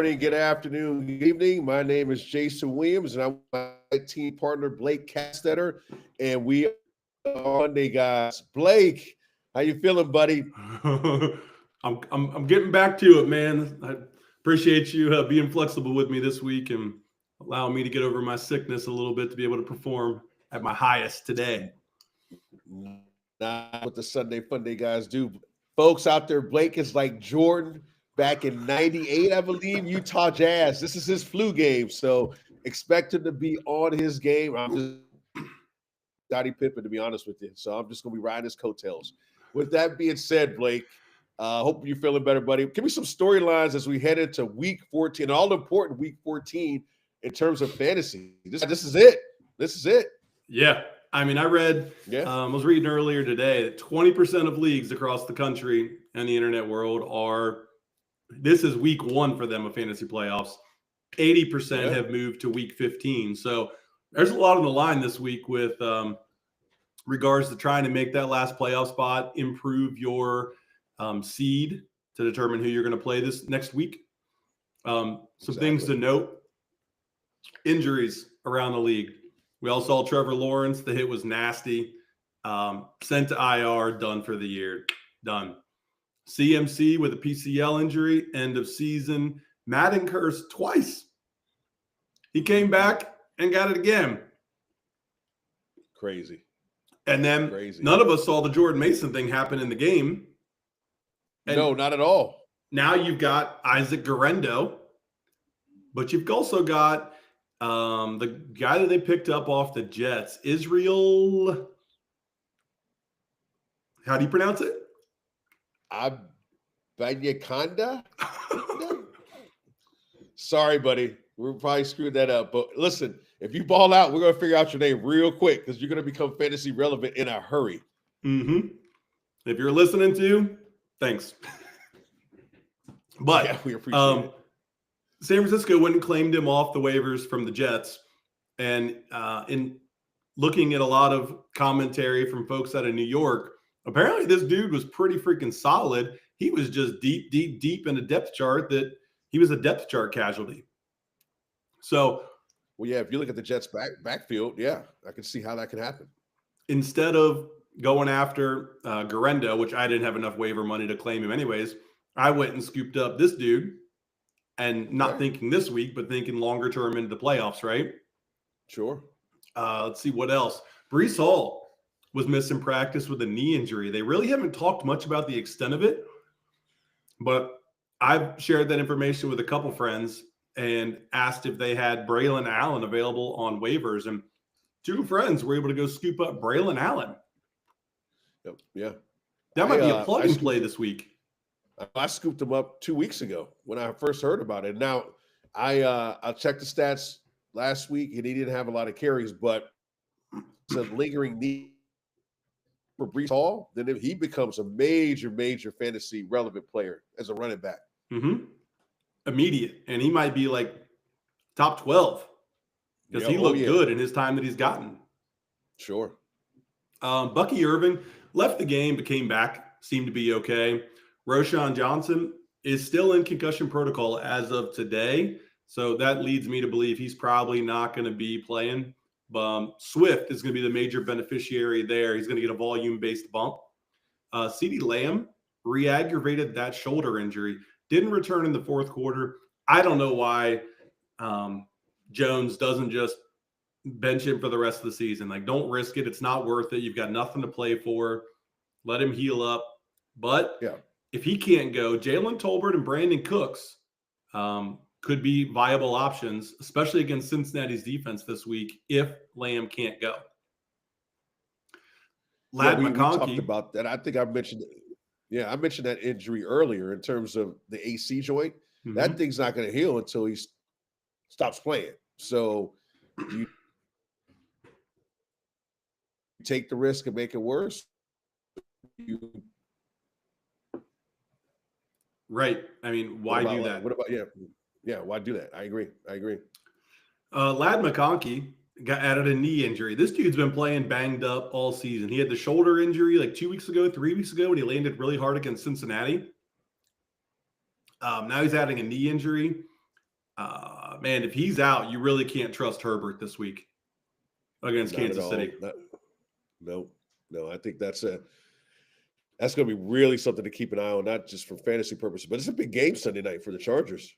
morning, good afternoon, good evening. My name is Jason Williams, and I'm my team partner Blake Castetter, and we are Monday guys. Blake, how you feeling, buddy? I'm getting back to it, man. I appreciate you being flexible with me this week and allowing me to get over my sickness a little bit to be able to perform at my highest today. Not what the Sunday Funday guys do, folks out there. Blake is like Jordan back in '98, I believe. Utah Jazz. This is his flu game, so expect him to be on his game. I'm just Scottie Pippen, to be honest with you. So I'm just going to be riding his coattails. With that being said, Blake, hope you're feeling better, buddy. Give me some storylines as we head into Week 14, all important Week 14 in terms of fantasy. This is it. This is it. Yeah. I mean, I read, I was reading earlier today that 20% of leagues across the country and the internet world this is week 1 for them of fantasy playoffs. 80% have moved to week 15. So there's a lot on the line this week with regards to trying to make that last playoff spot, improve your seed to determine who you're going to play this next week. Some things to note: injuries around the league. We all saw Trevor Lawrence. The hit was nasty. Sent to IR, done for the year. Done. CMC with a PCL injury, end of season. Madden cursed twice. He came back and got it again. Crazy. And then none of us saw the Jordan Mason thing happen in the game. And no, not at all. Now you've got Isaac Guerendo, but you've also got the guy that they picked up off the Jets, Israel. How do you pronounce it? Abanikanda? Sorry, buddy. We're probably screwed that up. But listen, if you ball out, we're going to figure out your name real quick because you're going to become fantasy relevant in a hurry. Mm-hmm. If you're listening to, thanks. But yeah, we appreciate it. San Francisco went and claimed him off the waivers from the Jets. And in looking at a lot of commentary from folks out of New York, apparently this dude was pretty freaking solid. He was just deep in a depth chart that he was a depth chart casualty. So, well, yeah, if you look at the Jets backfield, yeah, I can see how that can happen. Instead of going after Guerendo, which I didn't have enough waiver money to claim him anyways, I went and scooped up this dude and not thinking this week, but thinking longer term into the playoffs, right? Sure. Let's see what else. Breece Hall was missing practice with a knee injury. They really haven't talked much about the extent of it, but I've shared that information with a couple friends and asked if they had Braylon Allen available on waivers. And 2 friends were able to go scoop up Braylon Allen. Yep. Yeah. That might be a plug and play this week. I scooped him up 2 weeks ago when I first heard about it. Now, I checked the stats last week, and he didn't have a lot of carries, but it's a lingering need for Breece Hall. Then he becomes a major fantasy relevant player as a running back. Mm-hmm. Immediate. And he might be like top 12 because he looked good in his time that he's gotten. Sure. Bucky Irving left the game but came back, seemed to be okay. Roschon Johnson is still in concussion protocol as of today, so that leads me to believe he's probably not going to be playing. Swift is going to be the major beneficiary there. He's going to get a volume-based bump. CeeDee Lamb re-aggravated that shoulder injury. Didn't return in the fourth quarter. I don't know why Jones doesn't just bench him for the rest of the season. Like, don't risk it. It's not worth it. You've got nothing to play for. Let him heal up. But if he can't go, Jalen Tolbert and Brandon Cooks could be viable options, especially against Cincinnati's defense this week if Lamb can't go. Ladd McConkey. We talked about that. I think I mentioned it. Yeah, I mentioned that injury earlier in terms of the AC joint. Mm-hmm. That thing's not going to heal until he stops playing. So you take the risk and make it worse. Right. I mean, why do that? What about why do that? I agree. Ladd McConkey got added a knee injury. This dude's been playing banged up all season. He had the shoulder injury like 3 weeks ago when he landed really hard against Cincinnati. Now he's adding a knee injury. Man, if he's out, you really can't trust Herbert this week against Not at Kansas all. City. No. I think that's going to be really something to keep an eye on, not just for fantasy purposes, but it's a big game Sunday night for the Chargers.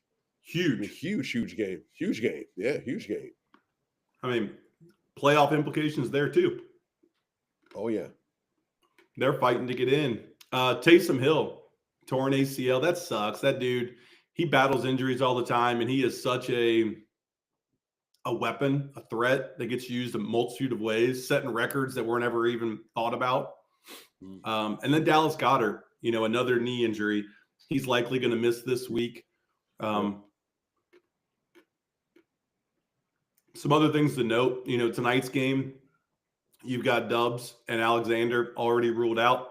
I mean, Huge. huge game. Huge game. Yeah, huge game. I mean, playoff implications there too. Oh, yeah. They're fighting to get in. Taysom Hill, torn ACL. That sucks. That dude, he battles injuries all the time, and he is such a weapon, a threat that gets used a multitude of ways, setting records that weren't ever even thought about. And then Dallas Goedert, another knee injury. He's likely going to miss this week. Some other things to note, tonight's game, you've got Dubs and Alexander already ruled out.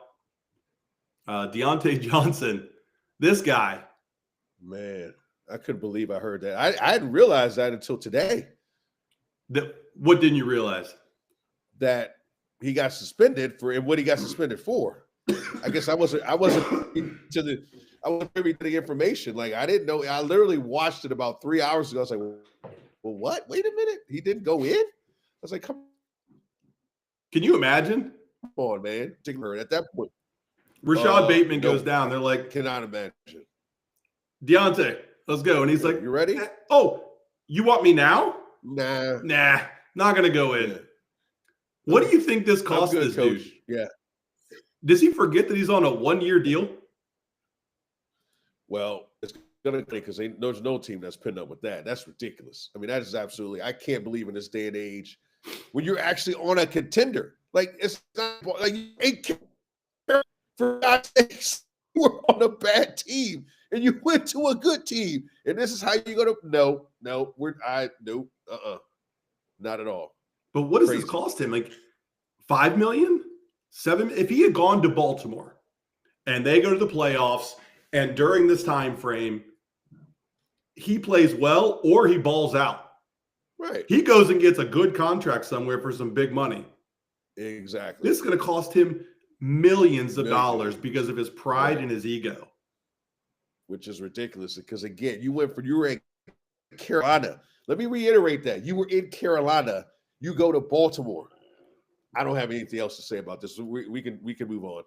Deontay Johnson, this guy. Man, I couldn't believe I heard that. I hadn't realized that until today. What didn't you realize? That he got suspended for, and what he got suspended for. I guess I wasn't privy to the information. Like, I didn't know. I literally watched it about 3 hours ago. I was like, well, what? Wait a minute. He didn't go in? I was like, come Can you imagine? on, man. At that point. Rashad Bateman goes down. They're like, cannot imagine. Deontay, let's go. And he's like, you ready? Oh, you want me now? Nah, not going to go in. Yeah. What do you think this cost good, this coach. dude? Yeah. Does he forget that he's on a 1-year deal? Well, it's going to because there's no team that's pinned up with that. That's ridiculous. I mean, that is absolutely, I can't believe in this day and age when you're actually on a contender. Like, it's not like you ain't for God's sakes. You were on a bad team and you went to a good team. And this is how you're going to, no, not at all. But what does this cost him? Like $5 million? $7 million? If he had gone to Baltimore and they go to the playoffs and during this time frame, he plays well or he balls out. Right. He goes and gets a good contract somewhere for some big money. Exactly. This is going to cost him millions of dollars because of his pride and his ego. Which is ridiculous because, again, you were in Carolina. Let me reiterate that. You were in Carolina. You go to Baltimore. I don't have anything else to say about this. We can move on.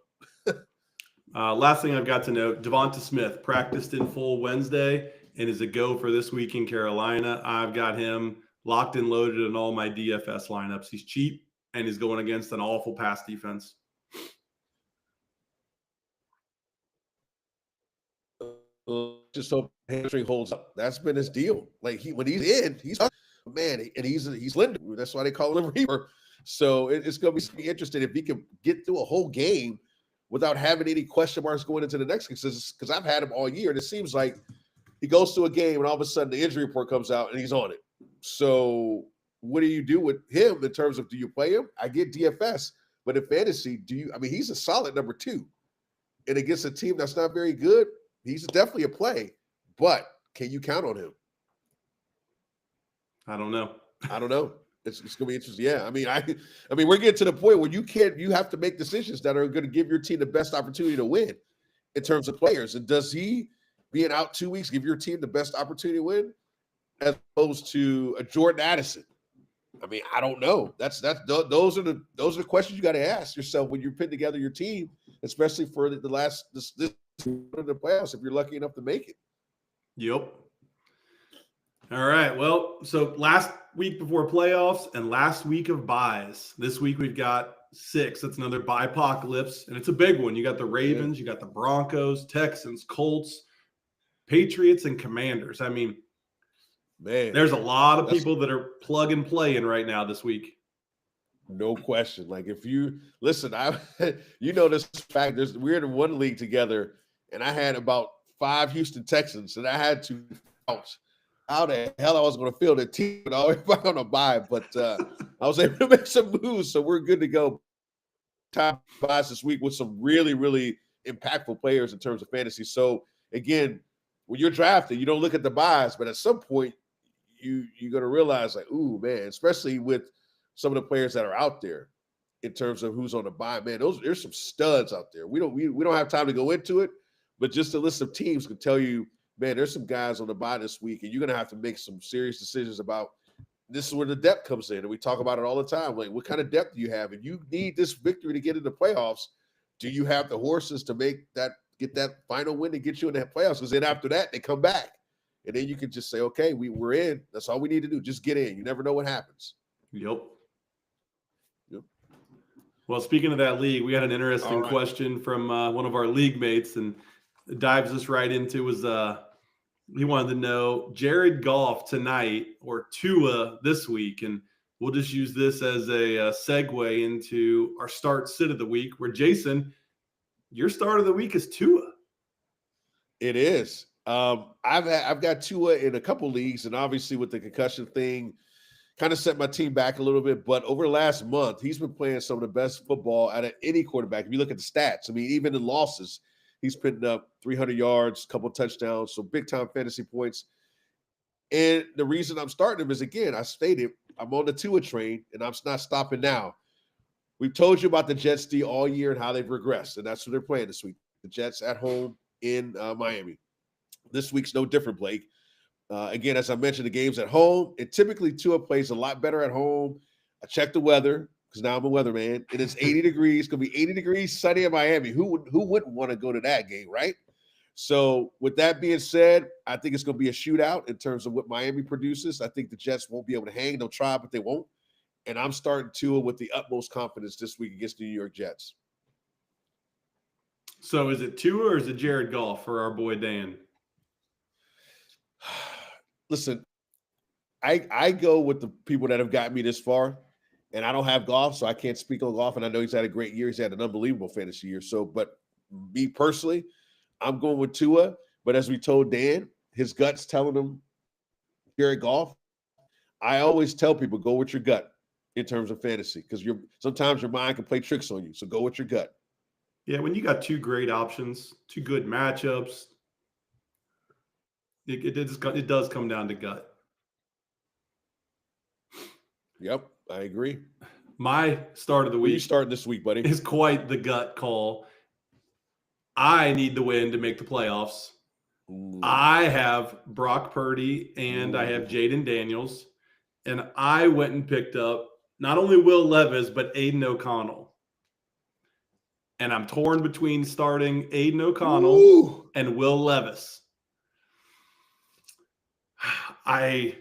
Last thing I've got to note, Devonta Smith practiced in full Wednesday and is a go for this week in Carolina. I've got him locked and loaded in all my DFS lineups. He's cheap and he's going against an awful pass defense. Just hope hamstring holds up. That's been his deal. Like when he's in, he's man, and he's Linder. That's why they call him Reaper. So it's going to be interesting if he can get through a whole game without having any question marks going into the next. Because I've had him all year, and it seems like he goes to a game and all of a sudden the injury report comes out and he's on it. So what do you do with him in terms of, do you play him? I get DFS, but in fantasy, he's a solid number 2. And against a team that's not very good, he's definitely a play, but can you count on him? I don't know. It's going to be interesting. Yeah. I mean, we're getting to the point where you have to make decisions that are going to give your team the best opportunity to win in terms of players. And does he being out 2 weeks give your team the best opportunity to win as opposed to a Jordan Addison? I mean, I don't know. Those are the questions you got to ask yourself when you're putting together your team, especially for the playoffs, if you're lucky enough to make it. Yep. All right. Well, so last week before playoffs and last week of buys. This week we've got 6. That's another buy-pocalypse, and it's a big one. You got the Ravens, you got the Broncos, Texans, Colts, Patriots, and Commanders. I mean, man, there's a lot of people that are plug and playing right now this week. No question. Like, if you listen, this fact. We're in one league together, and I had about 5 Houston Texans, and I had to how the hell I was going to field a team and everybody on a bye, but I was able to make some moves, so we're good to go. Top buys this week with some really, really impactful players in terms of fantasy. So again, when you're drafting, you don't look at the buys, but at some point, you're going to realize, like, ooh, man, especially with some of the players that are out there in terms of who's on the buy, man, there's some studs out there. We don't have time to go into it, but just a list of teams can tell you man, there's some guys on the bye this week, and you're going to have to make some serious decisions about this is where the depth comes in. And we talk about it all the time. Like, what kind of depth do you have? And you need this victory to get into the playoffs. Do you have the horses to get that final win to get you in that playoffs? Because then after that, they come back. And then you can just say, okay, we're in. That's all we need to do. Just get in. You never know what happens. Yep. Well, speaking of that league, we had an interesting question from one of our league mates, and it dives us right into he wanted to know Jared Goff tonight or Tua this week. And we'll just use this as a segue into our start sit of the week, where Jason, your start of the week is Tua. It is. I've got Tua in a couple leagues, and obviously with the concussion thing, kind of set my team back a little bit. But over the last month, he's been playing some of the best football out of any quarterback. If you look at the stats, I mean, even in losses, he's putting up 300 yards, a couple of touchdowns, so big-time fantasy points. And the reason I'm starting him is, again, I stated, I'm on the Tua train, and I'm not stopping now. We've told you about the Jets D all year and how they've regressed, and that's what they're playing this week. The Jets at home in Miami. This week's no different, Blake. Again, as I mentioned, the game's at home. And typically, Tua plays a lot better at home. I checked the weather because now I'm a weatherman. It is 80 degrees. It's going to be 80 degrees, sunny in Miami. Who wouldn't want to go to that game, right? So with that being said, I think it's going to be a shootout in terms of what Miami produces. I think the Jets won't be able to hang. They'll try, but they won't. And I'm starting Tua with the utmost confidence this week against the New York Jets. So is it Tua or is it Jared Goff for our boy Dan? Listen, I go with the people that have gotten me this far, and I don't have Goff, so I can't speak on Goff. And I know he's had a great year. He's had an unbelievable fantasy year. So, but me personally, I'm going with Tua. But as we told Dan, his gut's telling him Jared Goff. I always tell people, go with your gut in terms of fantasy, because sometimes your mind can play tricks on you. So go with your gut. Yeah, when you got two great options, two good matchups, it does come down to gut. Yep, I agree. My start of the week. You starting this week, buddy? Is quite the gut call. I need the win to make the playoffs. Ooh. I have Brock Purdy and I have Jaden Daniels, and I went and picked up not only Will Levis but Aiden O'Connell. And I'm torn between starting Aiden O'Connell and Will Levis. I'm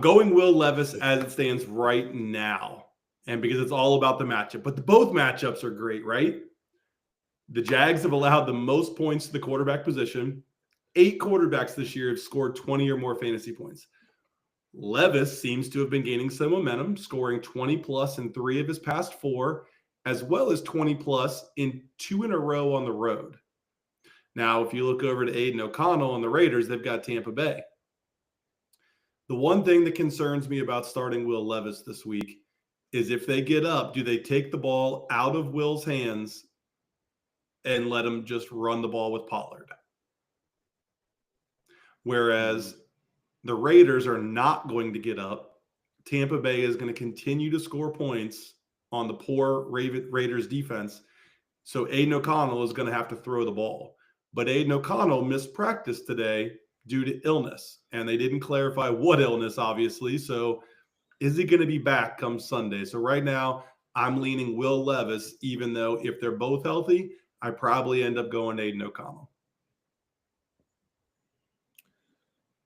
going Will Levis as it stands right now, and because it's all about the matchup. But both matchups are great, right? The Jags have allowed the most points to the quarterback position. 8 quarterbacks this year have scored 20 or more fantasy points. Levis seems to have been gaining some momentum, scoring 20-plus in 3 of his past 4, as well as 20-plus in 2 in a row on the road. Now, if you look over to Aiden O'Connell and the Raiders, they've got Tampa Bay. The one thing that concerns me about starting Will Levis this week is if they get up, do they take the ball out of Will's hands and let him just run the ball with Pollard? Whereas the Raiders are not going to get up. Tampa Bay is going to continue to score points on the poor Raiders defense. So Aiden O'Connell is going to have to throw the ball. But Aiden O'Connell missed practice today due to illness, and they didn't clarify what illness, obviously. So is he going to be back come Sunday? So right now I'm leaning Will Levis, even though if they're both healthy, I probably end up going Aiden O'Connell.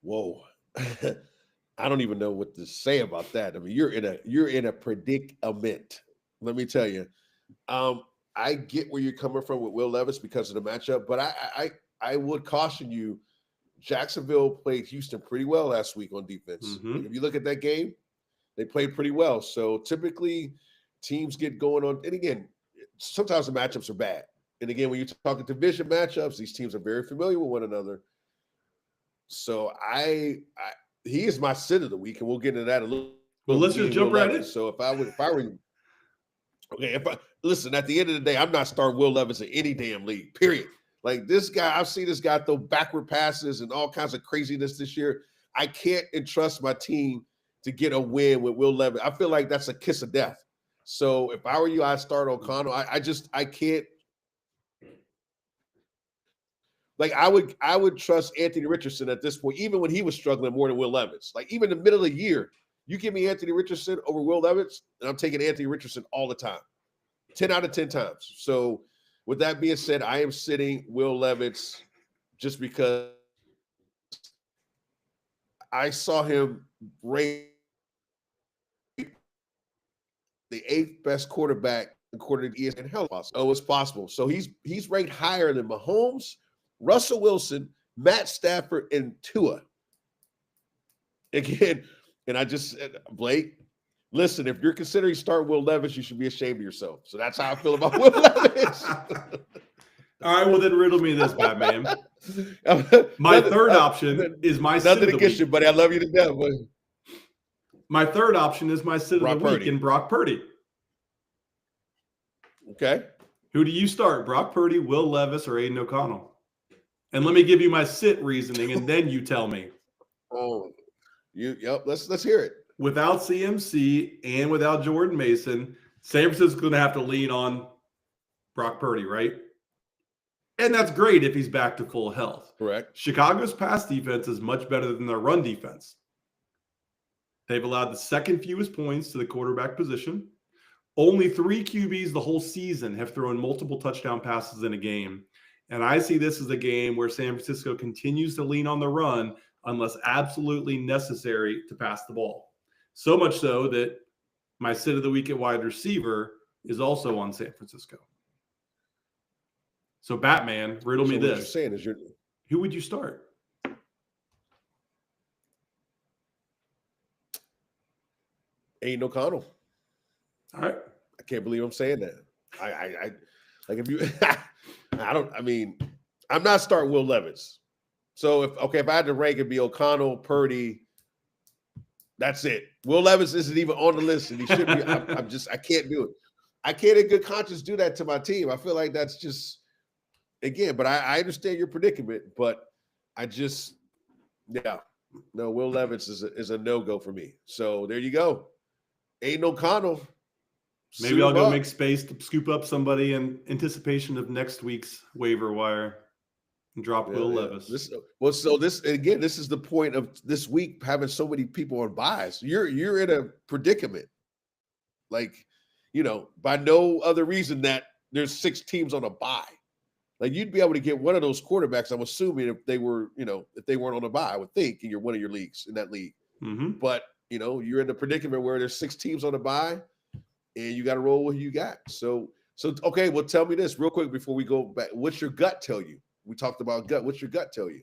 Whoa. I don't even know what to say about that. I mean, you're in a predicament. Let me tell you. I get where you're coming from with Will Levis because of the matchup, but I would caution you. Jacksonville played Houston pretty well last week on defense. Mm-hmm. If you look at that game, they played pretty well. So typically teams get going on. And again, sometimes the matchups are bad. And again, when you're talking division matchups, these teams are very familiar with one another. So he is my sit of the week, and we'll get into that a little. Well, let's just jump right in. So if I were you, okay, listen, at the end of the day, I'm not starting Will Levis in any damn league, period. Like this guy, I've seen this guy throw backward passes and all kinds of craziness this year. I can't entrust my team to get a win with Will Levis. I feel like that's a kiss of death. So if I were you, I'd start O'Connell. I can't. Like I would trust Anthony Richardson at this point, even when he was struggling more than Will Levis. Like even in the middle of the year, you give me Anthony Richardson over Will Levis, and I'm taking Anthony Richardson all the time, 10 out of 10 times. So with that being said, I am sitting Will Levis just because I saw him rate the 8th best quarterback according to ESPN. Hell, possible. Oh, it's possible. So he's ranked higher than Mahomes, Russell Wilson, Matt Stafford, and Tua. Again, and I just said, Blake, listen, if you're considering starting Will Levis, you should be ashamed of yourself. So that's how I feel about Will Levis. All right, well then riddle me this, Batman. My third option is my sit of the nothing against week. you, buddy. I love you to death. But My third option is my sit of the week in Brock Purdy. Okay. Who do you start? Brock Purdy, Will Levis, or Aiden O'Connell? And let me give you my sit reasoning, and then you tell me. Oh, yep. Let's hear it. Without CMC and without Jordan Mason, San Francisco's going to have to lean on Brock Purdy, right? And that's great if he's back to full health. Correct. Chicago's pass defense is much better than their run defense. They've allowed the second fewest points to the quarterback position. Only 3 QBs the whole season have thrown multiple touchdown passes in a game. And I see this as a game where San Francisco continues to lean on the run unless absolutely necessary to pass the ball. So much so that my sit of the week at wide receiver is also on San Francisco. So Batman, riddle me What this. you're saying is Who would you start? Aiden O'Connell. All right. I can't believe I'm saying that. I like if you I'm not starting Will Levis. So if I had to rank, it'd be O'Connell, Purdy. That's it. Will Levis isn't even on the list, and he should be. I can't do it. I can't in good conscience do that to my team. I feel like that's just again, but I understand your predicament, but no, Will Levis is a no-go for me. So there you go. Aiden O'Connell. Maybe I'll go make space to scoop up somebody in anticipation of next week's waiver wire and drop Will Levis. This is the point of this week having so many people on buys. You're in a predicament. Like, by no other reason that there's 6 teams on a buy. Like you'd be able to get one of those quarterbacks, I'm assuming, if they were, if they weren't on a buy, I would think, and you're one of your leagues in that league. Mm-hmm. But you're in a predicament where there's 6 teams on a buy. And you got to roll with who you got. So okay. Well, tell me this real quick before we go back. What's your gut tell you? We talked about gut. What's your gut tell you?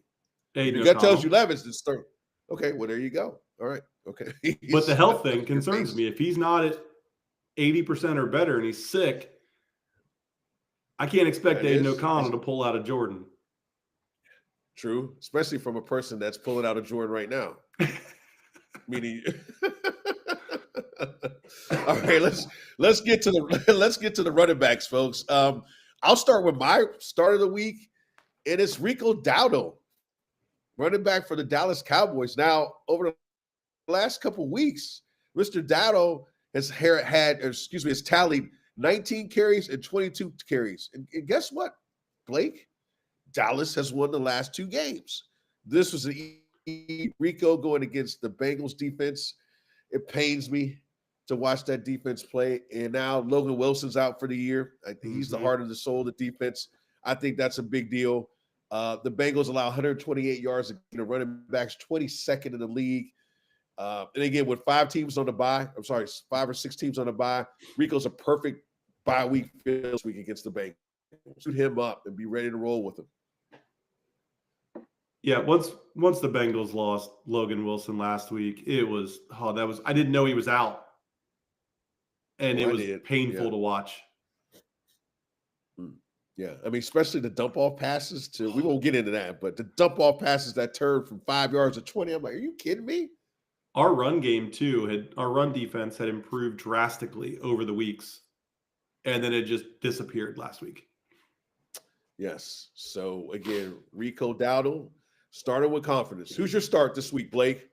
Your gut tells you Levis to start. Okay. Well, there you go. All right. Okay. But the health thing concerns me. If he's not at 80% or better and he's sick, I can't expect Aiden O'Connell to pull out of Jordan. True, especially from a person that's pulling out of Jordan right now. Meaning. All right, let's get to the running backs, folks. I'll start with my start of the week, and it's Rico Dowdle, running back for the Dallas Cowboys. Now, over the last couple of weeks, Mr. Dowdle has tallied 19 carries and 22 carries. And guess what, Blake? Dallas has won the last 2 games. This was Rico going against the Bengals defense. It pains me to watch that defense play. And now Logan Wilson's out for the year. He's the heart and the soul of the defense. I think that's a big deal. The Bengals allow 128 yards to running backs, 22nd in the league. And again, with 5 teams on the bye, 5 or 6 teams on the bye, Rico's a perfect bye week this week against the Bengals. Shoot him up and be ready to roll with him. Yeah, once the Bengals lost Logan Wilson last week, it was I didn't know he was out. And it was painful to watch. Yeah, I mean, especially the dump off passes we won't get into that, but the dump off passes that turned from 5 yards to 20, I'm like, are you kidding me? Our run game too our run defense had improved drastically over the weeks, and then it just disappeared last week. Yes. So again, Rico Dowdle started with confidence. Who's your start this week, Blake?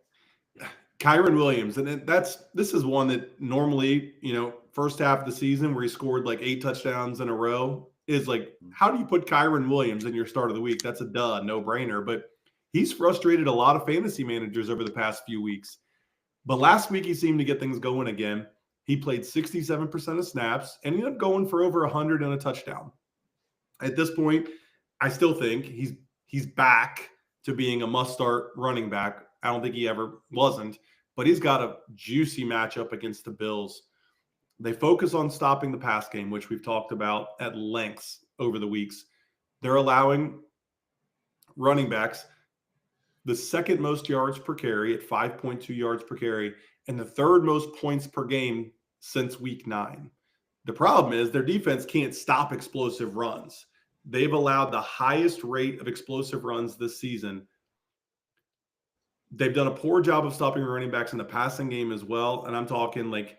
Kyren Williams. And this is one that normally, first half of the season where he scored like 8 touchdowns in a row is like, how do you put Kyron Williams in your start of the week? That's a no-brainer. But he's frustrated a lot of fantasy managers over the past few weeks. But last week, he seemed to get things going again. He played 67% of snaps and he ended up going for over 100 and a touchdown. At this point, I still think he's back to being a must-start running back. I don't think he ever wasn't, but he's got a juicy matchup against the Bills. They focus on stopping the pass game, which we've talked about at lengths over the weeks. They're allowing running backs the second most yards per carry at 5.2 yards per carry and the third most points per game since week 9. The problem is their defense can't stop explosive runs. They've allowed the highest rate of explosive runs this season. They've done a poor job of stopping running backs in the passing game as well. And I'm talking like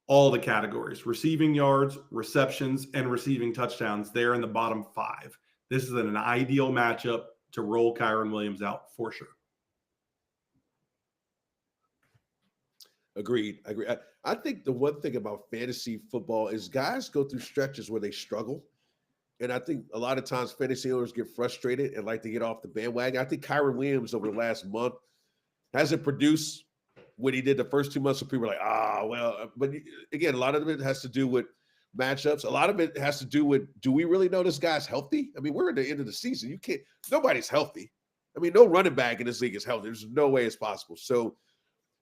all the categories: receiving yards, receptions, and receiving touchdowns. They're in the bottom 5. This is an ideal matchup to roll Kyron Williams out for sure. Agreed. I think the one thing about fantasy football is guys go through stretches where they struggle. And I think a lot of times fantasy owners get frustrated and like to get off the bandwagon. I think Kyron Williams over the last month hasn't produced what he did the first 2 months. So people are like, well, but again, a lot of it has to do with matchups. A lot of it has to do with, do we really know this guy's healthy? I mean, we're at the end of the season. Nobody's healthy. I mean, no running back in this league is healthy. There's no way it's possible. So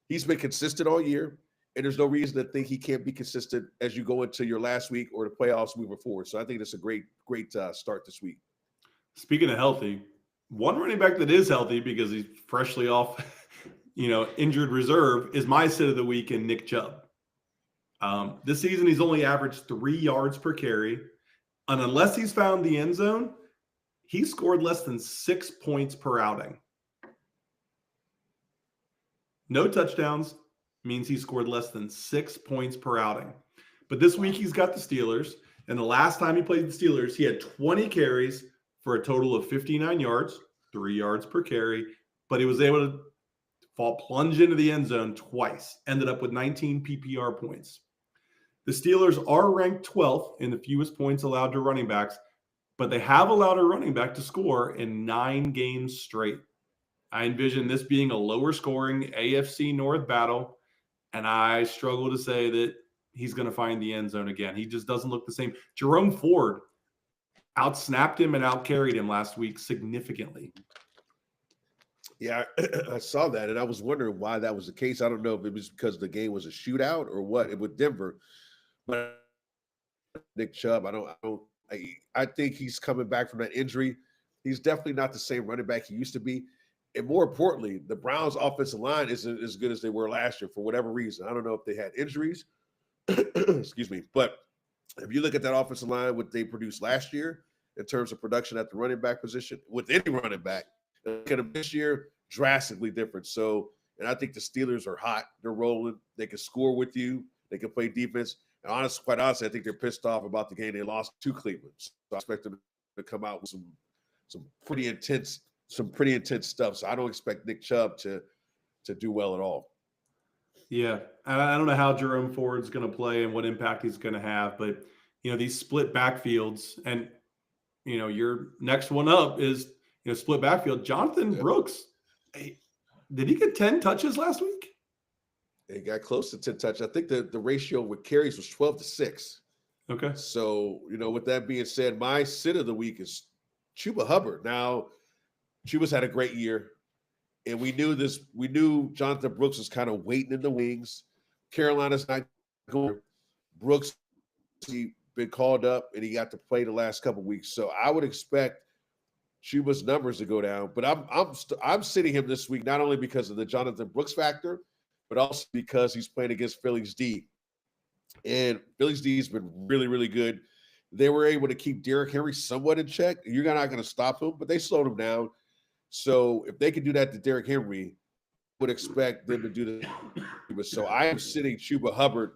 he's been consistent all year, and there's no reason to think he can't be consistent as you go into your last week or the playoffs moving forward. So I think it's a great start this week. Speaking of healthy, one running back that is healthy because he's freshly off, injured reserve is my sit of the week in Nick Chubb. This season, he's only averaged 3 yards per carry. And unless he's found the end zone, he scored less than 6 points per outing. No touchdowns means he scored less than 6 points per outing. But this week he's got the Steelers. And the last time he played the Steelers, he had 20 carries for a total of 59 yards, 3 yards per carry. But he was able to plunge into the end zone twice, ended up with 19 PPR points. The Steelers are ranked 12th in the fewest points allowed to running backs, but they have allowed a running back to score in 9 games straight. I envision this being a lower scoring AFC North battle, and I struggle to say that he's going to find the end zone again. He just doesn't look the same. Jerome Ford outsnapped him and outcarried him last week significantly. Yeah, I saw that, and I was wondering why that was the case. I don't know if it was because the game was a shootout or what with Denver. But Nick Chubb, I think he's coming back from that injury. He's definitely not the same running back he used to be. And more importantly, the Browns' offensive line isn't as good as they were last year for whatever reason. I don't know if they had injuries. Excuse me. But if you look at that offensive line, what they produced last year in terms of production at the running back position, with any running back, this year, drastically different. So, and I think the Steelers are hot. They're rolling. They can score with you. They can play defense. And quite honestly, I think they're pissed off about the game they lost to Cleveland. So I expect them to come out with some pretty intense stuff. So I don't expect Nick Chubb to do well at all. Yeah. I don't know how Jerome Ford's going to play and what impact he's going to have, but these split backfields and your next one up is split backfield. Jonathan Brooks, did he get 10 touches last week? He got close to 10 touches. I think the ratio with carries was 12-6. Okay. So, with that being said, my sit of the week is Chuba Hubbard. Now, Chuba's had a great year, and we knew Jonathan Brooks was kind of waiting in the wings. Carolina's not going. Brooks, he been called up, and he got to play the last couple of weeks. So I would expect Chuba's numbers to go down. But I'm sitting him this week, not only because of the Jonathan Brooks factor, but also because he's playing against Philly's D. And Philly's D has been really, really good. They were able to keep Derrick Henry somewhat in check. You're not going to stop him, but they slowed him down. So if they could do that to Derrick Henry, I would expect them to do that. So I am sitting Chuba Hubbard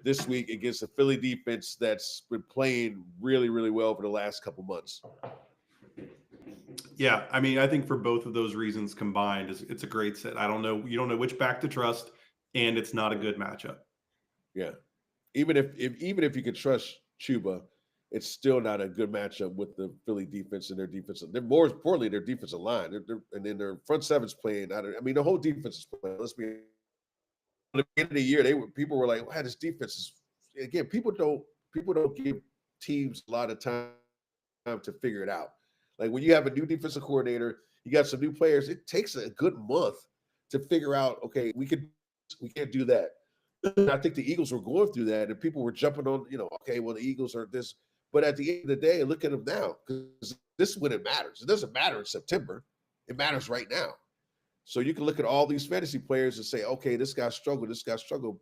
this week against a Philly defense that's been playing really, really well for the last couple months. Yeah, I mean, I think for both of those reasons combined, it's a great set. You don't know which back to trust, and it's not a good matchup. Yeah, even if you could trust Chuba, it's still not a good matchup with the Philly defense and their defensive. They're more importantly their defensive line, and then their front seven's playing. I mean, the whole defense is playing. Let's be. At the end of the year, people were like, "Wow, this defense is." Again, people don't give teams a lot of time to figure it out. Like when you have a new defensive coordinator, you got some new players. It takes a good month to figure out. Okay, we can't do that. And I think the Eagles were going through that, and people were jumping on. Okay, well the Eagles are this, but at the end of the day, look at them now because this is when it matters. It doesn't matter in September; it matters right now. So you can look at all these fantasy players and say, okay, this guy struggled,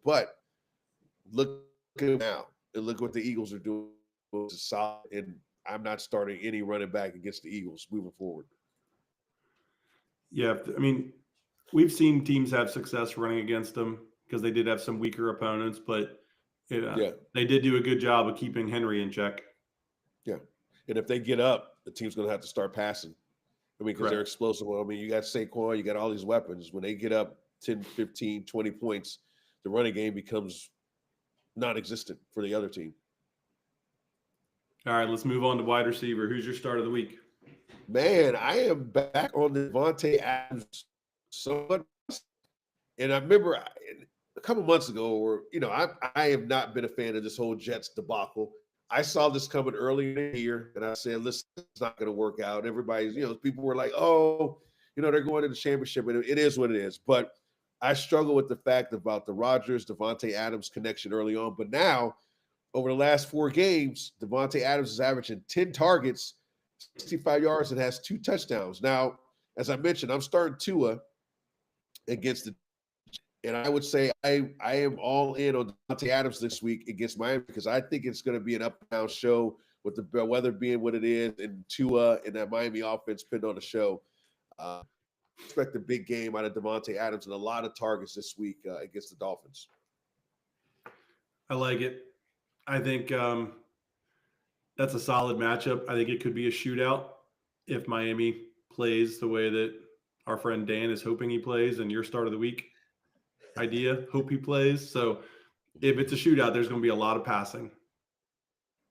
but look at him now and look what the Eagles are doing. It's solid, and I'm not starting any running back against the Eagles moving forward. Yeah, I mean, we've seen teams have success running against them because they did have some weaker opponents, but they did do a good job of keeping Henry in check. Yeah, and if they get up, the team's going to have to start passing. I mean, because they're explosive. I mean, you got Saquon, you got all these weapons. When they get up 10, 15, 20 points, the running game becomes non-existent for the other team. All right, let's move on to wide receiver. Who's your start of the week? Man, I am back on the Davante Adams. And I remember a couple months ago, or I have not been a fan of this whole Jets debacle. I saw this coming early in the year, and I said, listen, it's not going to work out. Everybody's, people were like, oh, they're going to the championship, and it is what it is. But I struggle with the fact about the Rodgers, Davante Adams connection early on. But now, over the last 4 games, Davante Adams is averaging 10 targets, 65 yards, and has 2 touchdowns. Now, as I mentioned, I'm starting Tua against the and I would say I am all in on Davante Adams this week against Miami because I think it's going to be an up and down show with the weather being what it is and Tua and that Miami offense pinned on the show. Expect a big game out of Davante Adams and a lot of targets this week against the Dolphins. I like it. I think that's a solid matchup. I think it could be a shootout if Miami plays the way that our friend Dan is hoping he plays and your start of the week idea, hope he plays. So if it's a shootout, there's going to be a lot of passing.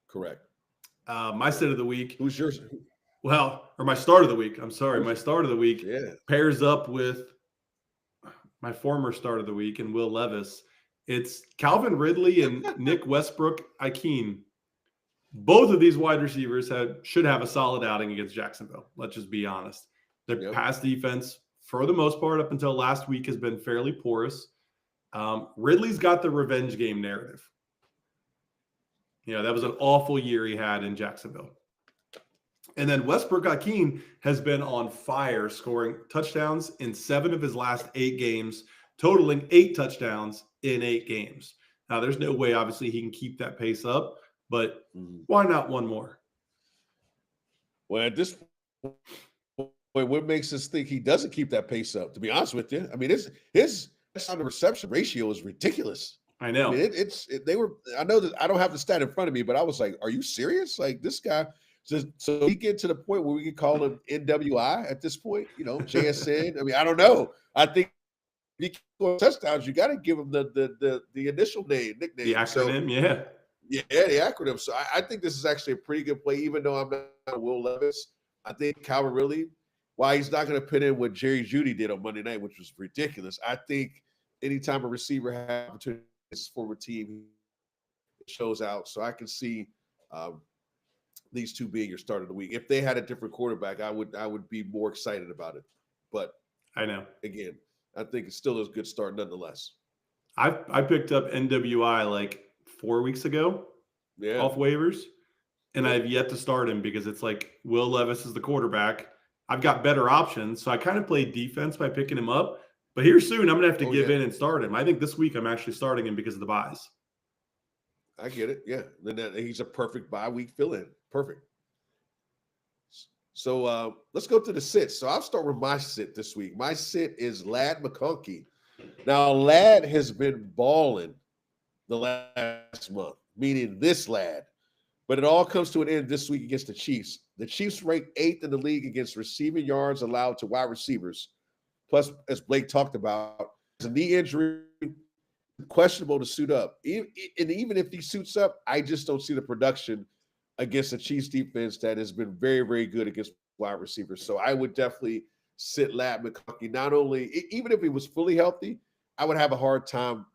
Correct. My sit of the week. Who's yours? Well, or my start of the week. I'm sorry. My start of the week pairs up with my former start of the week and Will Levis. It's Calvin Ridley and Nick Westbrook-Ikhine. Both of these wide receivers should have a solid outing against Jacksonville. Let's just be honest. Their pass defense, for the most part, up until last week, has been fairly porous. Ridley's got the revenge game narrative. That was an awful year he had in Jacksonville. And then Westbrook-Ikhine has been on fire, scoring touchdowns in 7 of his last 8 games, totaling 8 touchdowns in 8 games. Now, there's no way, obviously, he can keep that pace up, but why not one more? Well, at this point, what makes us think he doesn't keep that pace up? To be honest with you, I mean, his on the reception ratio is ridiculous. I know. I mean, they were. I know that I don't have the stat in front of me, but I was like, "Are you serious? Like this guy?" So he get to the point where we can call him NWI at this point. JSN. I mean, I don't know. I think if he scores touchdowns, you got to give him the initial nickname, the acronym. Yeah, the acronym. So I think this is actually a pretty good play, even though I'm not a Will Levis. I think Calvin Ridley, while he's not going to put in what Jerry Jeudy did on Monday night, which was ridiculous, I think anytime a receiver has opportunity as a former team, it shows out. So I can see these two being your start of the week. If they had a different quarterback, I would be more excited about it. But I know. Again, I think it's still a good start nonetheless. I picked up NWI like 4 weeks ago off waivers, and I've yet to start him because it's like Will Levis is the quarterback. I've got better options, so I kind of played defense by picking him up. But here soon, I'm going to have to give in and start him. I think this week I'm actually starting him because of the buys. I get it. Yeah. Then he's a perfect bye week fill-in. Perfect. So let's go to the sits. So I'll start with my sit this week. My sit is Ladd McConkey. Now, Ladd has been balling the last month, meaning this Ladd. But it all comes to an end this week against the Chiefs. The Chiefs ranked 8th in the league against receiving yards allowed to wide receivers. Plus, as Blake talked about, it's a knee injury, questionable to suit up. And even if he suits up, I just don't see the production against a Chiefs defense that has been very, very good against wide receivers. So I would definitely sit Ladd McConkey. Not only, even if he was fully healthy, I would have a hard time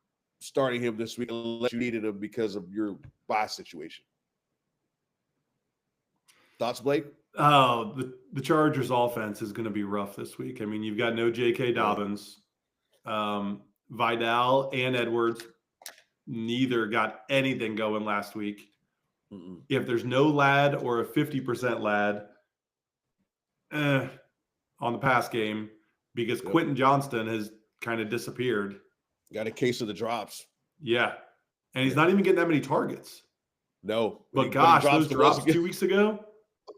starting him this week unless you needed him because of your bye situation. Thoughts, Blake? Oh, the Chargers offense is going to be rough this week. I mean, you've got no J.K. Dobbins. Vidal and Edwards, neither got anything going last week. Mm-mm. If there's no Ladd or a 50% Ladd on the pass game, because Quentin Johnston has kind of disappeared. Got a case of the drops. Yeah. And he's not even getting that many targets. No. But gosh, those drops 2 weeks ago.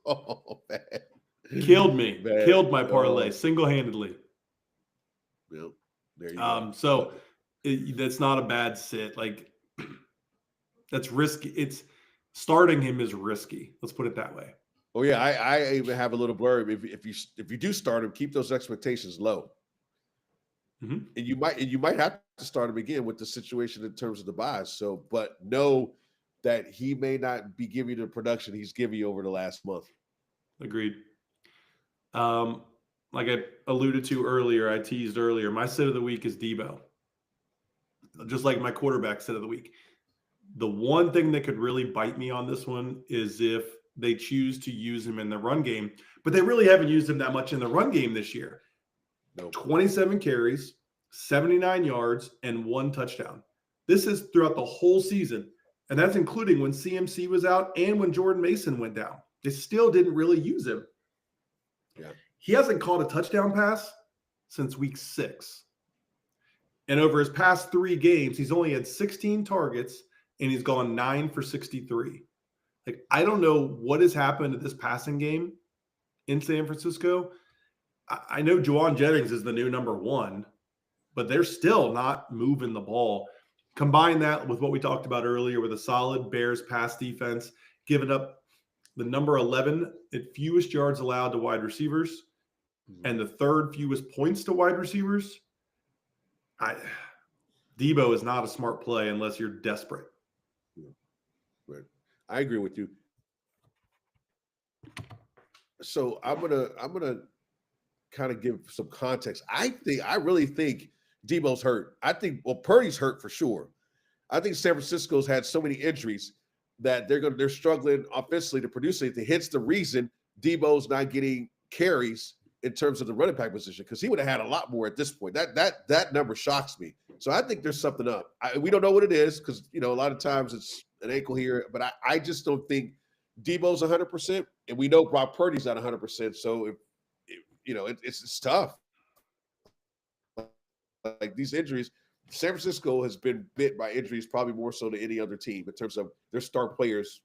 Oh, man. Killed me. Man. Killed my parlay single-handedly. Well, there you go. So that's not a bad sit. Like, that's risky. It's starting him is risky. Let's put it that way. Oh yeah, I even have a little blurb. If you do start him, keep those expectations low. Mm-hmm. And you might have to start him again with the situation in terms of the buys. So, but know that he may not be giving you the production he's giving you over the last month. Agreed. Like I alluded to earlier, I teased earlier, my sit of the week is Debo. Just like my quarterback sit of the week. The one thing that could really bite me on this one is if they choose to use him in the run game, but they really haven't used him that much in the run game this year. Nope. 27 carries, 79 yards, and 1 touchdown. This is throughout the whole season, and that's including when CMC was out and when Jordan Mason went down. They still didn't really use him. Yeah. He hasn't caught a touchdown pass since week 6. And over his past 3 games, he's only had 16 targets, and he's gone 9 for 63. Like, I don't know what has happened to this passing game in San Francisco. I know Juwan Jennings is the new number 1, but they're still not moving the ball. Combine that with what we talked about earlier with a solid Bears pass defense, giving up the number 11 at fewest yards allowed to wide receivers and the 3rd fewest points to wide receivers. Debo is not a smart play unless you're desperate. Yeah. Right. I agree with you. So I'm gonna kind of give some context. I really think Debo's hurt. Purdy's hurt for sure. I think San Francisco's had so many injuries that they're struggling offensively to produce anything. Hence the reason Debo's not getting carries in terms of the running back position, because he would have had a lot more at this point. That number shocks me. So I think there's something up. We don't know what it is because a lot of times it's an ankle here, but I just don't think Debo's 100%, and we know Brock Purdy's not 100%. So it's tough. Like these injuries, San Francisco has been bit by injuries probably more so than any other team in terms of their star players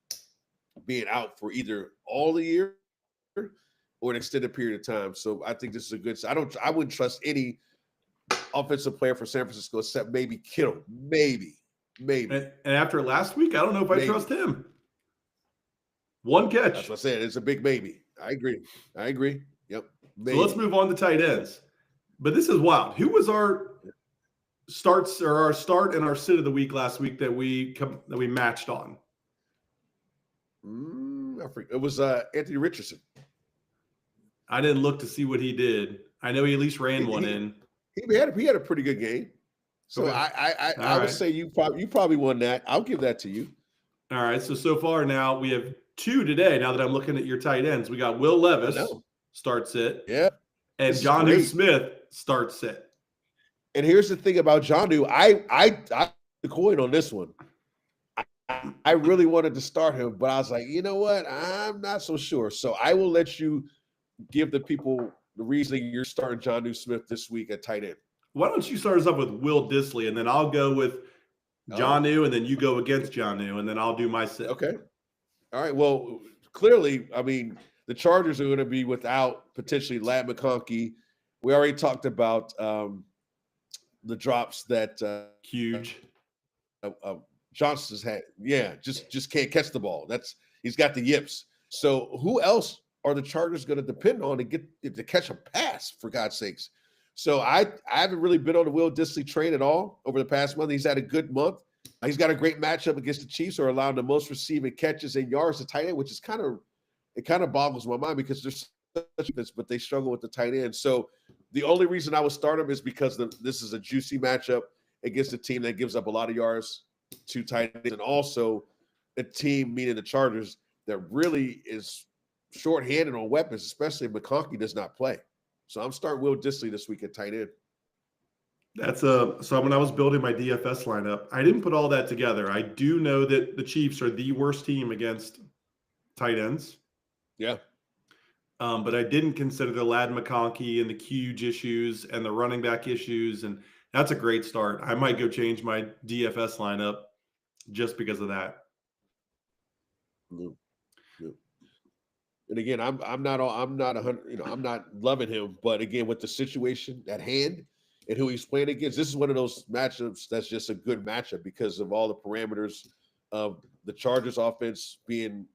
being out for either all the year or an extended period of time. So I think this is a good. I wouldn't trust any offensive player for San Francisco except maybe Kittle, maybe. And after last week, I don't know if I trust him. 1 catch. That's what I said. It's a big maybe. I agree. Yep. Maybe. So let's move on to tight ends. But this is wild. Who was our start and our sit of the week last week that we matched on? It was Anthony Richardson. I didn't look to see what he did. I know he at least ran one in. He had a pretty good game. So okay. I would say you probably won that. I'll give that to you. All right. So far now we have 2 today. Now that I'm looking at your tight ends, we got Will Levis start sit. Yeah. And Jonnu Smith start sit. And here's the thing about Jonnu. I the coin on this one. I really wanted to start him, but I was like, you know what? I'm not so sure. So I will let you give the people the reason you're starting Jonnu Smith this week at tight end. Why don't you start us up with Will Dissly, and then I'll go with Jonnu, and then you go against Jonnu, and then I'll do my sit. Okay. All right. Well, clearly, I mean, the Chargers are going to be without potentially Ladd McConkey. We already talked about the drops that huge Johnson's had. Yeah, just can't catch the ball. He's got the yips. So who else are the Chargers going to depend on to catch a pass, for God's sakes? So I haven't really been on the Will Dissly train at all over the past month. He's had a good month. He's got a great matchup against the Chiefs, who are allowing the most receiving catches and yards to tight end, which is kind of boggles my mind because there's such this, but they struggle with the tight end. So the only reason I would start him is because this is a juicy matchup against a team that gives up a lot of yards to tight ends, and also a team, meaning the Chargers, that really is shorthanded on weapons, especially if McConkey does not play. So I'm starting Will Dissly this week at tight end. So when I was building my DFS lineup, I didn't put all that together. I do know that the Chiefs are the worst team against tight ends. Yeah. But I didn't consider the Ladd McConkey and the huge issues and the running back issues. And that's a great start. I might go change my DFS lineup just because of that. No. And again, I'm not 100. I'm not loving him, but again, with the situation at hand and who he's playing against, this is one of those matchups that's just a good matchup because of all the parameters of the Chargers offense being